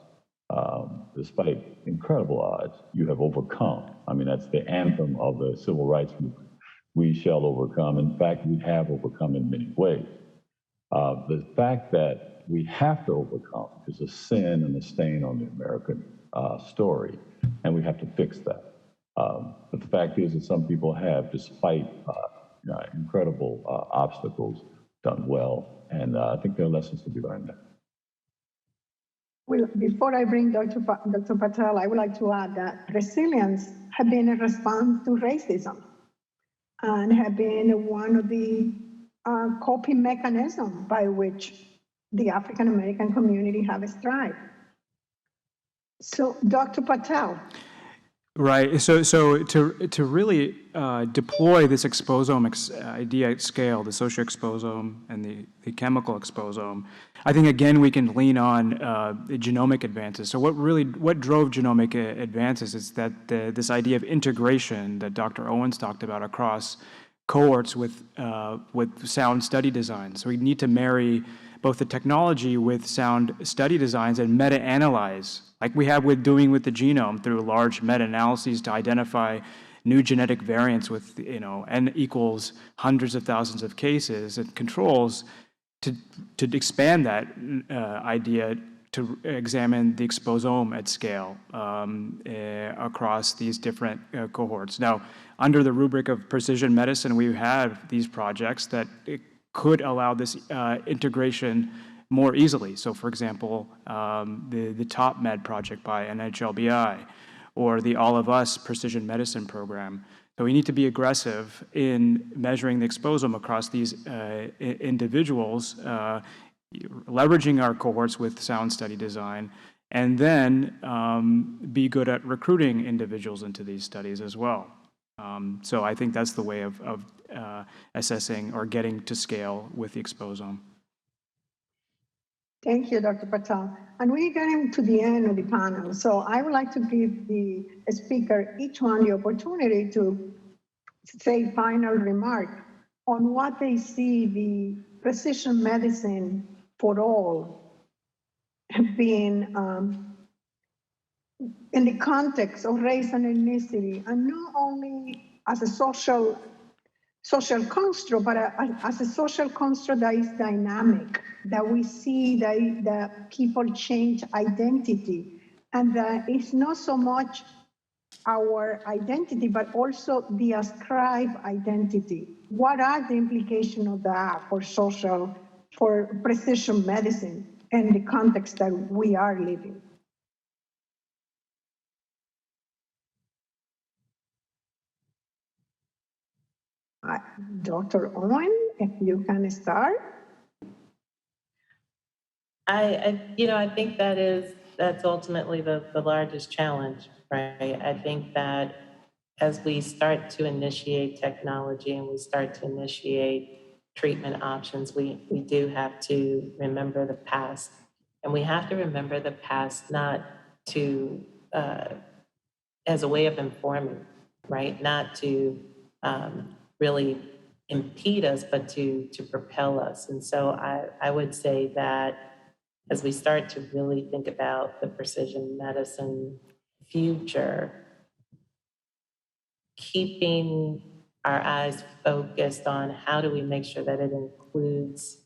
[SPEAKER 4] despite incredible odds, you have overcome. I mean, that's the anthem of the civil rights movement. We shall overcome. In fact, we have overcome in many ways. The fact that we have to overcome is a sin and a stain on the American story, and we have to fix that. But the fact is that some people have, despite incredible obstacles, done well, and I think there are lessons to be learned there.
[SPEAKER 2] Well, before I bring Dr. Patel, I would like to add that resilience has been a response to racism and have been one of the coping mechanisms by which the African American community have thrived. So, Dr. Patel.
[SPEAKER 5] Right. So to really deploy this exposomics idea at scale, the socio-exposome and the chemical exposome, I think again we can lean on the genomic advances. So what drove genomic advances is that this idea of integration that Dr. Owens talked about across cohorts with sound study design. So we need to marry both the technology with sound study designs and meta-analyze, like we have with the genome through large meta-analyses to identify new genetic variants with, n equals hundreds of thousands of cases and controls to expand that idea to examine the exposome at scale across these different cohorts. Now, under the rubric of precision medicine, we have these projects that could allow this integration more easily. So, for example, the Top Med project by NHLBI, or the All of Us precision medicine program. So we need to be aggressive in measuring the exposome across these individuals, leveraging our cohorts with sound study design, and then be good at recruiting individuals into these studies as well. So I think that's the way of assessing or getting to scale with the exposome.
[SPEAKER 2] Thank you, Dr. Patel. And we're getting to the end of the panel. So I would like to give the speaker, each one, the opportunity to say final remark on what they see the precision medicine for all being in the context of race and ethnicity, and not only as a social construct, but as a social construct that is dynamic, that we see that people change identity, and that it's not so much our identity, but also the ascribed identity. What are the implications of that for precision medicine in the context that we are living? Dr. Owen, if you can start.
[SPEAKER 3] I think that's ultimately the largest challenge, right? I think that as we start to initiate technology and we start to initiate treatment options, we do have to remember the past. And we have to remember the past not to, as a way of informing, right? Not to really impede us, but to propel us. And so I would say that as we start to really think about the precision medicine future, keeping our eyes focused on how do we make sure that it includes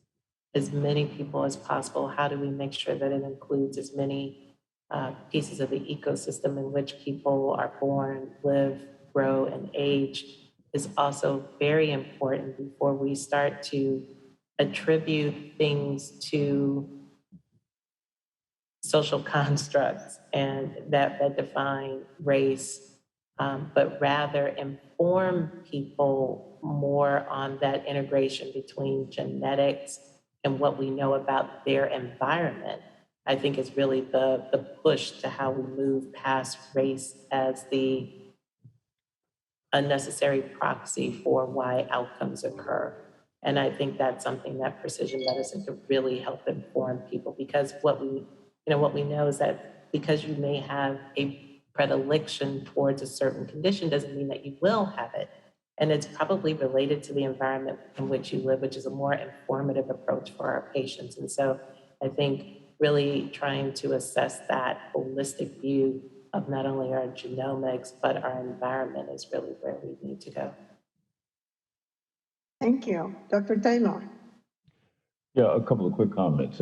[SPEAKER 3] as many people as possible? How do we make sure that it includes as many pieces of the ecosystem in which people are born, live, grow, and age is also very important before we start to attribute things to social constructs and that define race, but rather inform people more on that integration between genetics and what we know about their environment. I think is really the push to how we move past race as the unnecessary proxy for why outcomes occur. And I think that's something that precision medicine could really help inform people, because what we know is that because you may have a predilection towards a certain condition doesn't mean that you will have it. And it's probably related to the environment in which you live, which is a more informative approach for our patients. And so I think really trying to assess that holistic view of not only our genomics, but our environment is really where we need to go.
[SPEAKER 2] Thank you. Dr. Taylor.
[SPEAKER 4] Yeah, a couple of quick comments.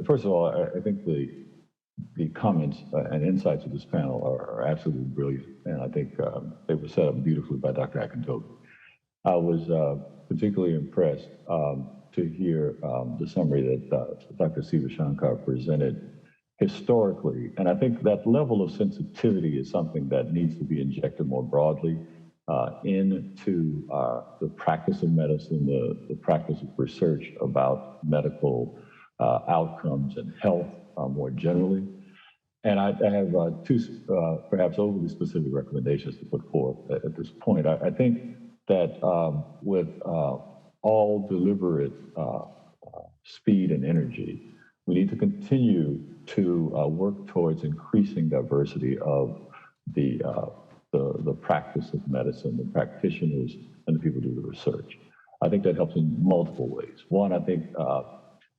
[SPEAKER 4] First of all, I think the comments and insights of this panel are absolutely brilliant, and I think they were set up beautifully by Dr. Akintobi. I was particularly impressed to hear the summary that Dr. Sivashanker presented historically, and I think that level of sensitivity is something that needs to be injected more broadly into the practice of medicine, the practice of research about medical outcomes and health more generally. And I have two perhaps overly specific recommendations to put forth at this point. I think that with all deliberate speed and energy, we need to continue to work towards increasing diversity of the practice of medicine, the practitioners, and the people who do the research. I think that helps in multiple ways. One, I think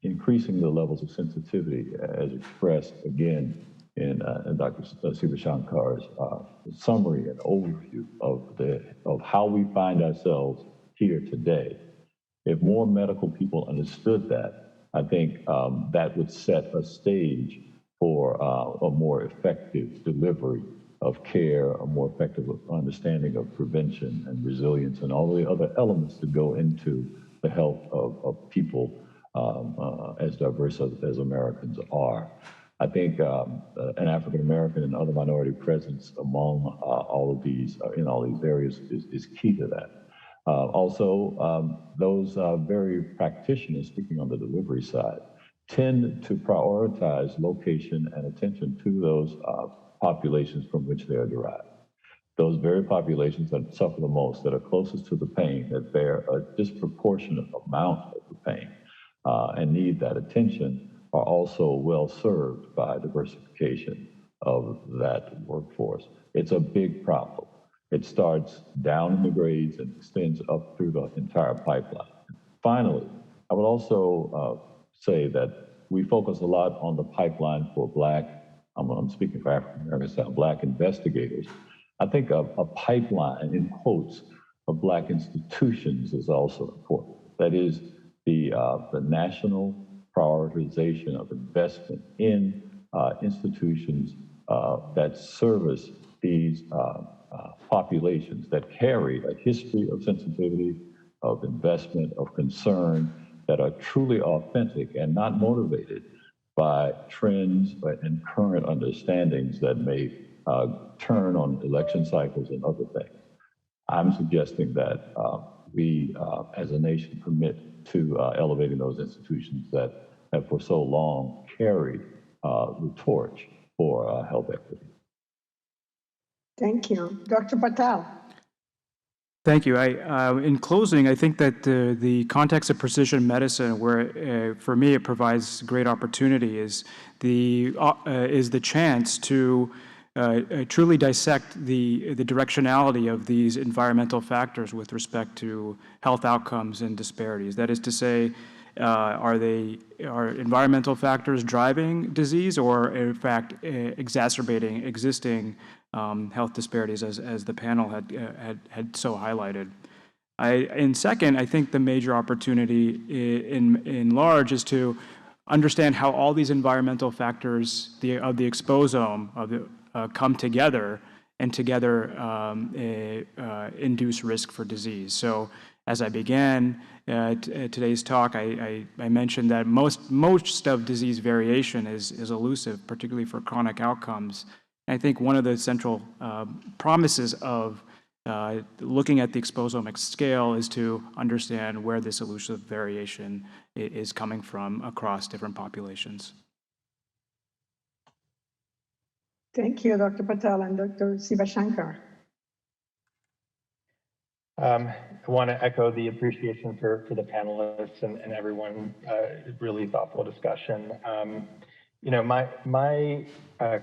[SPEAKER 4] increasing the levels of sensitivity as expressed again in Dr. Sivashankar's summary and overview of how we find ourselves here today. If more medical people understood that, I think that would set a stage for a more effective delivery of care, a more effective understanding of prevention and resilience and all the other elements that go into the health of people as diverse as Americans are. I think an African American and other minority presence among all of these, in all these areas is key to that. Also, those very practitioners, speaking on the delivery side, tend to prioritize location and attention to those populations from which they are derived. Those very populations that suffer the most, that are closest to the pain, that bear a disproportionate amount of the pain and need that attention, are also well served by diversification of that workforce. It's a big problem. It starts down in the grades and extends up through the entire pipeline. Finally, I would also say that we focus a lot on the pipeline for Black, I'm speaking for African Americans, Black investigators. I think a pipeline, in quotes, of Black institutions is also important. That is the national prioritization of investment in institutions that service these populations that carry a history of sensitivity, of investment, of concern, that are truly authentic and not motivated by trends and current understandings that may turn on election cycles and other things. I'm suggesting that we, as a nation, commit to elevating those institutions that have for so long carried the torch for health equity.
[SPEAKER 2] Thank you. Dr. Patel.
[SPEAKER 5] Thank you. In closing, I think that the context of precision medicine, where for me it provides great opportunity, is the chance to truly dissect the directionality of these environmental factors with respect to health outcomes and disparities. That is to say, are environmental factors driving disease, or in fact exacerbating existing health disparities, as the panel had so highlighted. And second, I think the major opportunity in large is to understand how all these environmental factors of the exposome come together and together induce risk for disease. So as I began today's talk, I mentioned that most of disease variation is elusive, particularly for chronic outcomes. I think one of the central promises of looking at the exposomic scale is to understand where this elusive variation is coming from across different populations.
[SPEAKER 2] Thank you, Dr. Patel and Dr. Sivashanker.
[SPEAKER 6] I want to echo the appreciation for the panelists and everyone. Really thoughtful discussion. My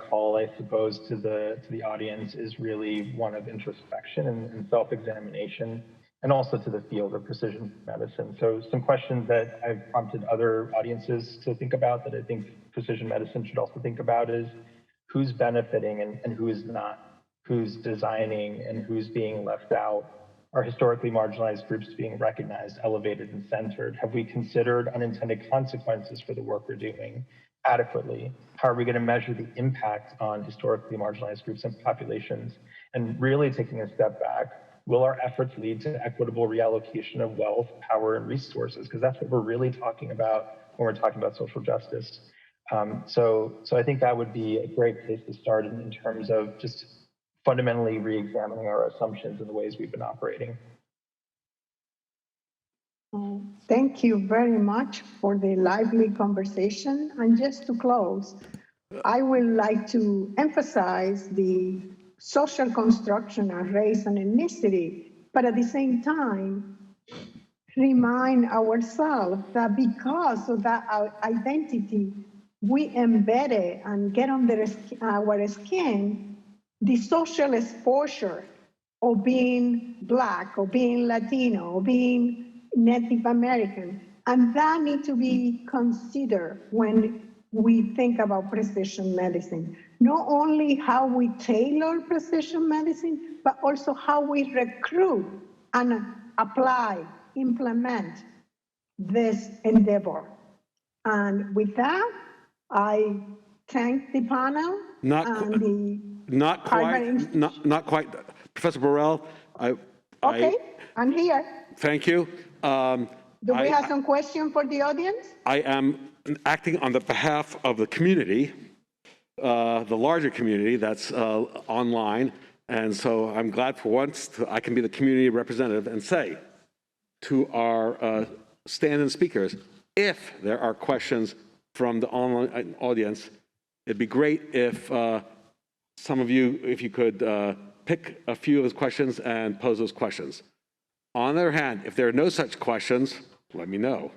[SPEAKER 6] call, I suppose, to the audience is really one of introspection and self-examination, and also to the field of precision medicine. So some questions that I've prompted other audiences to think about that I think precision medicine should also think about is who's benefiting and who is not, who's designing and who's being left out. Are historically marginalized groups being recognized, elevated, and centered? Have we considered unintended consequences for the work we're doing adequately? How are we going to measure the impact on historically marginalized groups and populations? And really taking a step back, will our efforts lead to equitable reallocation of wealth, power, and resources? Because that's what we're really talking about when we're talking about social justice. So I think that would be a great place to start in terms of just fundamentally re-examining our assumptions and the ways we've been operating.
[SPEAKER 2] Thank you very much for the lively conversation. And just to close, I would like to emphasize the social construction of race and ethnicity, but at the same time, remind ourselves that because of that identity, we embed it and get under our skin the social exposure of being Black, or being Latino, or being Native American. And that needs to be considered when we think about precision medicine. Not only how we tailor precision medicine, but also how we recruit and apply, implement this endeavor. And with that, I thank the panel and the
[SPEAKER 7] Not quite. Professor Borrell,
[SPEAKER 2] I'm here.
[SPEAKER 7] Thank you.
[SPEAKER 2] Do we have some questions for the audience?
[SPEAKER 7] I am acting on the behalf of the community, the larger community that's online. And so I'm glad for once I can be the community representative and say to our stand-in speakers, if there are questions from the online audience, it'd be great if some of you, if you could pick a few of those questions and pose those questions. On the other hand, if there are no such questions, let me know.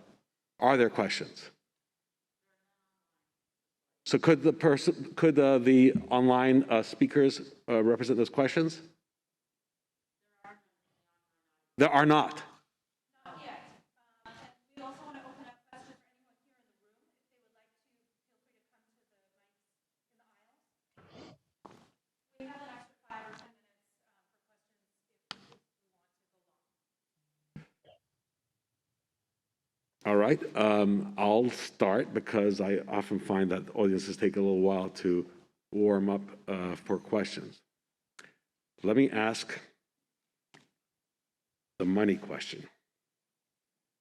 [SPEAKER 7] Are there questions? So could the online speakers represent those questions? There are not.
[SPEAKER 8] Not yet. We also want to open up questions for anyone here in the room. If they would like to, feel free to come to the mics in the aisles. We have an extra 5 or 10 minutes for questions if we want to go long.
[SPEAKER 7] All right, I'll start because I often find that audiences take a little while to warm up for questions. Let me ask the money question.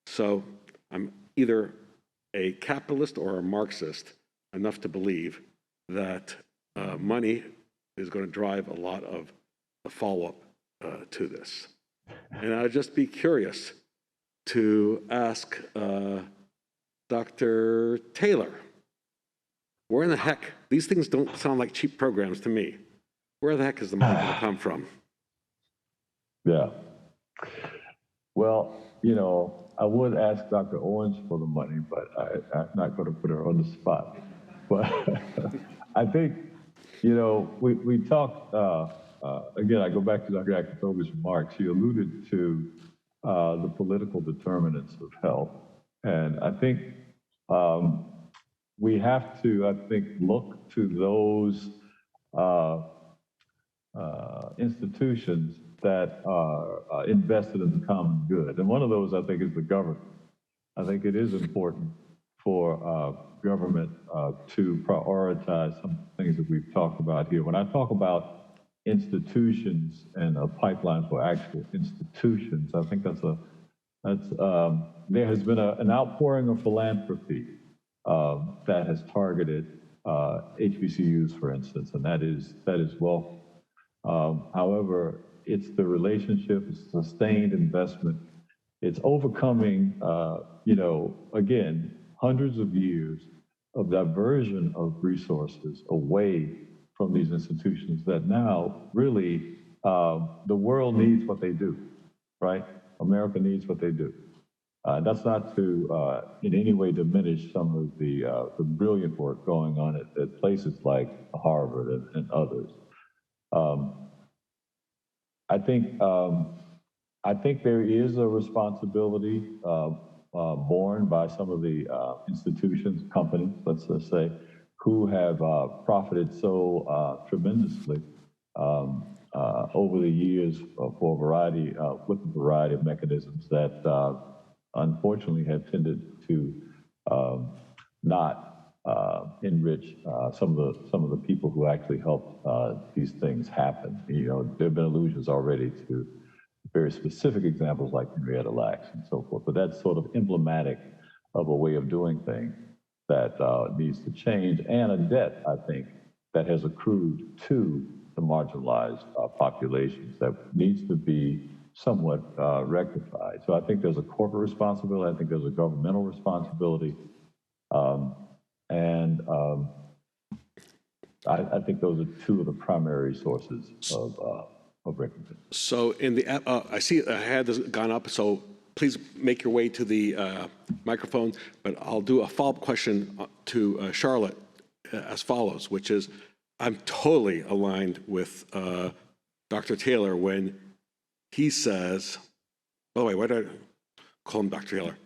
[SPEAKER 7] So I'm either a capitalist or a Marxist enough to believe that money is going to drive a lot of the follow-up to this. And I'd just be curious to ask Dr. Taylor, where in the heck, these things don't sound like cheap programs to me. Where the heck is the money going to come from?
[SPEAKER 4] Yeah. Well, I would ask Dr. Owens for the money, but I'm not going to put her on the spot. But I think, we talked, again, I go back to Dr. Akitobi's remarks. She alluded to the political determinants of health. And I think we have to, look to those institutions that are invested in the common good. And one of those, I think, is the government. I think it is important for government to prioritize some things that we've talked about here. When I talk about institutions and a pipeline for actual institutions, I think there has been an outpouring of philanthropy that has targeted HBCUs, for instance, and that is welcome. However, it's the relationship, it's sustained investment, it's overcoming, again, hundreds of years of diversion of resources away from these institutions that now really the world needs what they do, right? America needs what they do. That's not to in any way diminish some of the brilliant work going on at places like Harvard and others. I think there is a responsibility borne by some of the institutions, companies, let's just say, who have profited so tremendously over the years for a variety of mechanisms that unfortunately have tended to not enrich some of the people who actually helped these things happen. There have been allusions already to very specific examples like Henrietta Lacks and so forth, but that's sort of emblematic of a way of doing things that needs to change, and a debt, I think, that has accrued to the marginalized populations that needs to be somewhat rectified. So I think there's a corporate responsibility, I think there's a governmental responsibility, and I think those are two of the primary sources of recognition.
[SPEAKER 7] So I see a hand has gone up, so please make your way to the microphone, but I'll do a follow-up question to Charlotte as follows, which is, I'm totally aligned with Dr. Taylor when he says, by the way, why did I call him Dr. Taylor?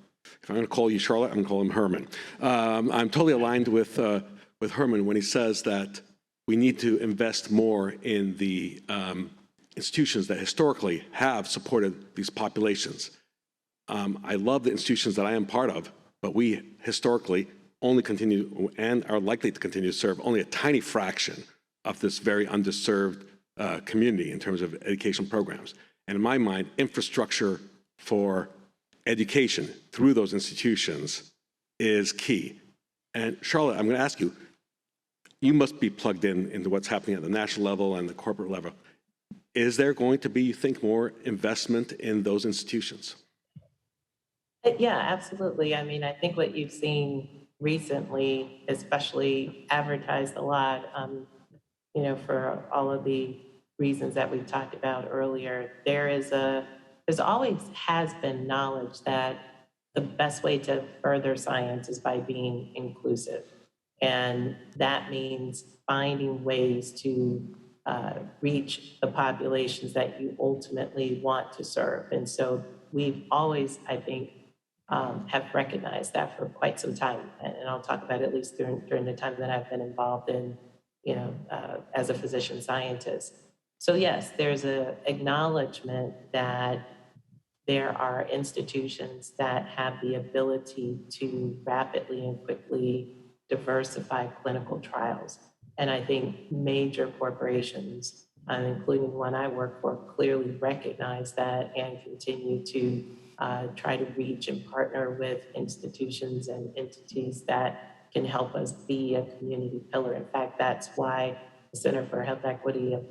[SPEAKER 7] If I'm going to call you Charlotte, I'm going to call him Herman. I'm totally aligned with Herman when he says that we need to invest more in the institutions that historically have supported these populations. I love the institutions that I am part of, but we historically only continue and are likely to continue to serve only a tiny fraction of this very underserved community in terms of education programs. And in my mind, infrastructure for education through those institutions is key. And Charlotte, I'm going to ask you, you must be plugged into what's happening at the national level and the corporate level. Is there going to be, you think, more investment in those institutions?
[SPEAKER 3] Yeah, absolutely. I mean, I think what you've seen recently, especially advertised a lot, for all of the reasons that we've talked about earlier, there's always has been knowledge that the best way to further science is by being inclusive. And that means finding ways to reach the populations that you ultimately want to serve. And so we've always, I think, have recognized that for quite some time. And I'll talk about it at least during the time that I've been involved in, as a physician scientist. So yes, there's an acknowledgement that there are institutions that have the ability to rapidly and quickly diversify clinical trials. And I think major corporations, including one I work for, clearly recognize that and continue to try to reach and partner with institutions and entities that can help us be a community pillar. In fact, that's why the Center for Health Equity and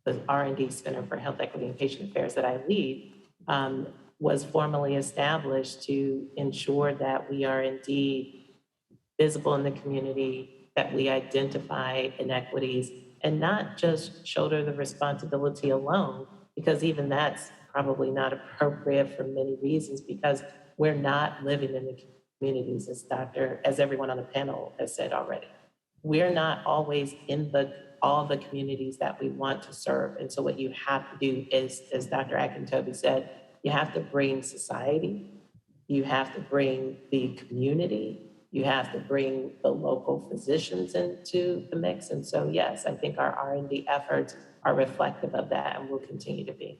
[SPEAKER 3] the R&D Center for Health Equity and Patient Affairs that I lead was formally established to ensure that we are indeed visible in the community, that we identify inequities and not just shoulder the responsibility alone, because even that's probably not appropriate for many reasons because we're not living in the communities as everyone on the panel has said already. We're not always in all the communities that we want to serve. And so what you have to do is, as Dr. Akintobi said, you have to bring society, you have to bring the community, you have to bring the local physicians into the mix. And so, yes, I think our R&D efforts are reflective of that and will continue to be.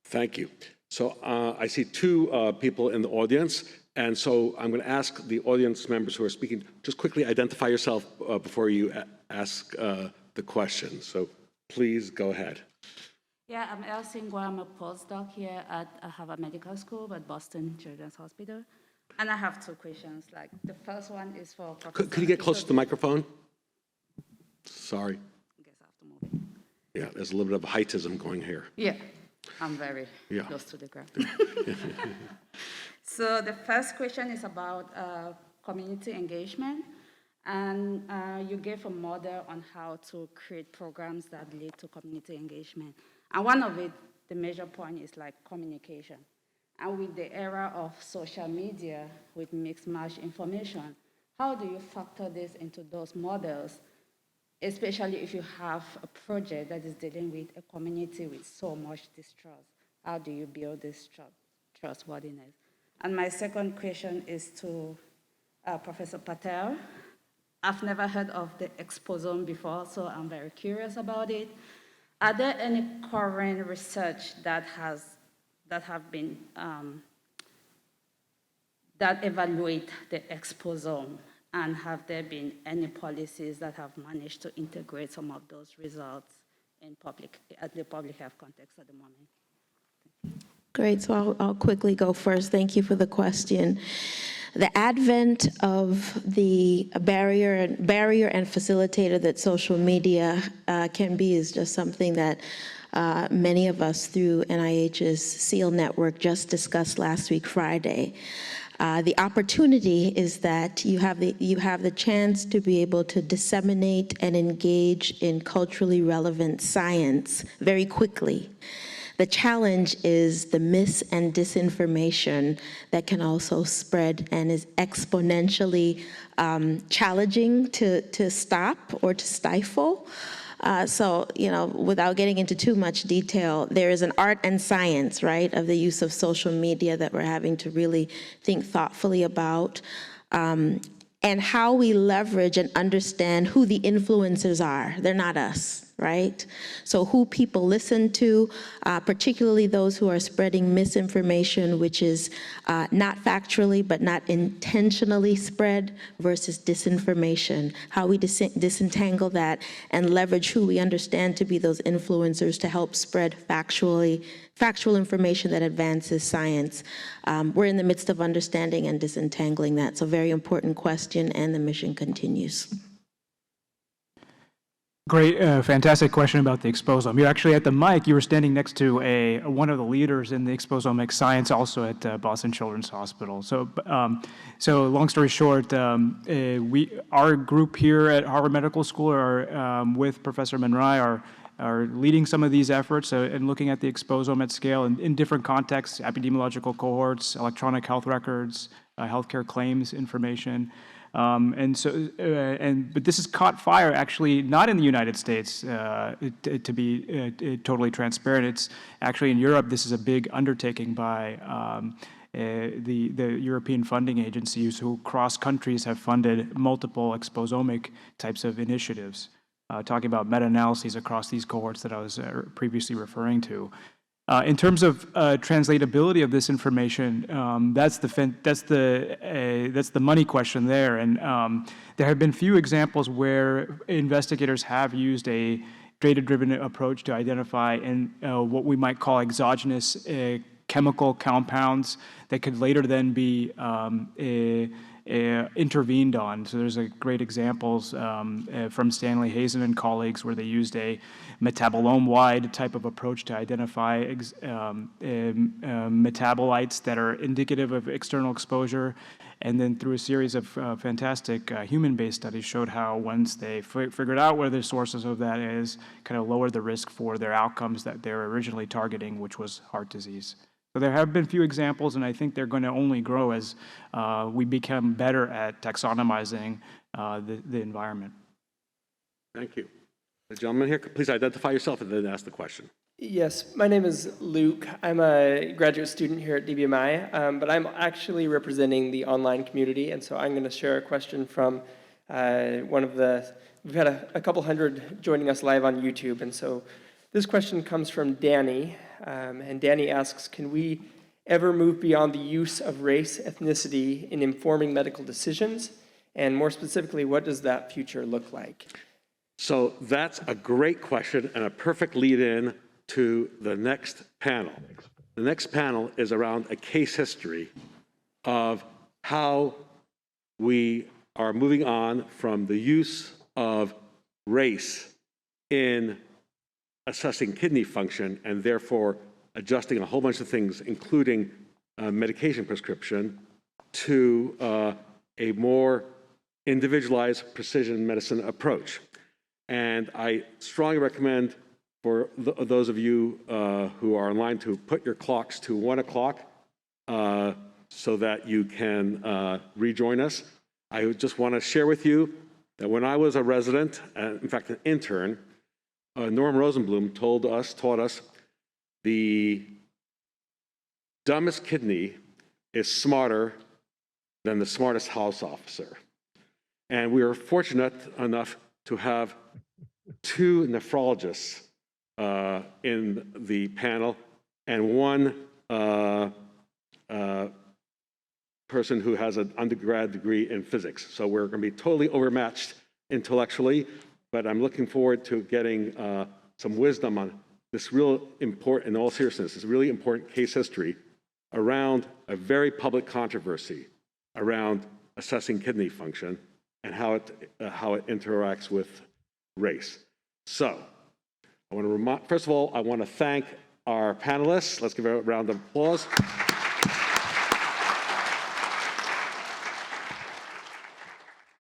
[SPEAKER 7] Thank you. So I see two people in the audience. And so I'm going to ask the audience members who are speaking, just quickly identify yourself before you ask the question. So please go ahead.
[SPEAKER 9] Yeah, I'm El Singwa. I'm a postdoc here at Harvard Medical School at Boston Children's Hospital. And I have two questions. Like the first one is for Professor.
[SPEAKER 7] Could you get closer to the microphone? Sorry.
[SPEAKER 9] I guess I have to move it.
[SPEAKER 7] Yeah, there's a little bit of heightism going here.
[SPEAKER 9] Yeah, I'm very close to the ground. So the first question is about community engagement. And you gave a model on how to create programs that lead to community engagement. And one of it, the major point is like communication. And with the era of social media, with mixed match information, how do you factor this into those models, especially if you have a project that is dealing with a community with so much distrust? How do you build this trustworthiness? And my second question is to Professor Patel. I've never heard of the exposome before, so I'm very curious about it. Are there any current research that have been that evaluate the exposome, and have there been any policies that have managed to integrate some of those results in the public health context at the moment?
[SPEAKER 10] Great, so I'll quickly go first. Thank you for the question. The advent of the barrier and facilitator that social media can be is just something that many of us through NIH's SEAL network just discussed last week, Friday. The opportunity is that you have the chance to be able to disseminate and engage in culturally relevant science very quickly. The challenge is the mis and disinformation that can also spread and is exponentially challenging to stop or to stifle. So, without getting into too much detail, there is an art and science, right, of the use of social media that we're having to really think thoughtfully about. And how we leverage and understand who the influencers are. They're not us, right? So who people listen to, particularly those who are spreading misinformation, which is not factually but not intentionally spread, versus disinformation. How we disentangle that and leverage who we understand to be those influencers to help spread factual information that advances science. We're in the midst of understanding and disentangling that. So very important question, and the mission continues.
[SPEAKER 5] Great, fantastic question about the exposome. You're actually at the mic. You were standing next to one of the leaders in the exposomic science, also at Boston Children's Hospital. So long story short, our group here at Harvard Medical School with Professor Manrai are leading some of these efforts and looking at the exposome at scale in different contexts: epidemiological cohorts, electronic health records, healthcare claims information. But this has caught fire, actually, not in the United States, to be totally transparent. It's actually in Europe. This is a big undertaking by the European funding agencies, who across countries have funded multiple exposomic types of initiatives, talking about meta-analyses across these cohorts that I was previously referring to. In terms of translatability of this information, that's the money question there. And there have been few examples where investigators have used a data-driven approach to identify what we might call exogenous chemical compounds that could later then be intervened on. So there's great examples from Stanley Hazen and colleagues where they used a metabolome-wide type of approach to identify metabolites that are indicative of external exposure, and then through a series of fantastic human-based studies showed how once they figured out where the sources of that is, kind of lowered the risk for their outcomes that they were originally targeting, which was heart disease. So there have been few examples, and I think they're going to only grow as we become better at taxonomizing the environment.
[SPEAKER 7] Thank you. The gentleman here, please identify yourself and then ask the question.
[SPEAKER 11] Yes, my name is Luke. I'm a graduate student here at DBMI, but I'm actually representing the online community, and so I'm going to share a question from we've had a couple hundred joining us live on YouTube, and so this question comes from Danny, and Danny asks, can we ever move beyond the use of race, ethnicity in informing medical decisions? And more specifically, what does that future look like?
[SPEAKER 7] So that's a great question and a perfect lead-in to the next panel. The next panel is around a case history of how we are moving on from the use of race in assessing kidney function and therefore adjusting a whole bunch of things, including medication prescription, to a more individualized precision medicine approach. And I strongly recommend for those of you who are online to put your clocks to 1 o'clock so that you can rejoin us. I just want to share with you that when I was a resident, in fact an intern, Norm Rosenblum taught us the dumbest kidney is smarter than the smartest house officer. And we are fortunate enough to have 2 nephrologists in the panel and 1 person who has an undergrad degree in physics. So we're going to be totally overmatched intellectually, but I'm looking forward to getting some wisdom on this real important, in all seriousness, this really important case history around a very public controversy around assessing kidney function and how it interacts with race. So I want to first of all, I want to thank our panelists. Let's give a round of applause.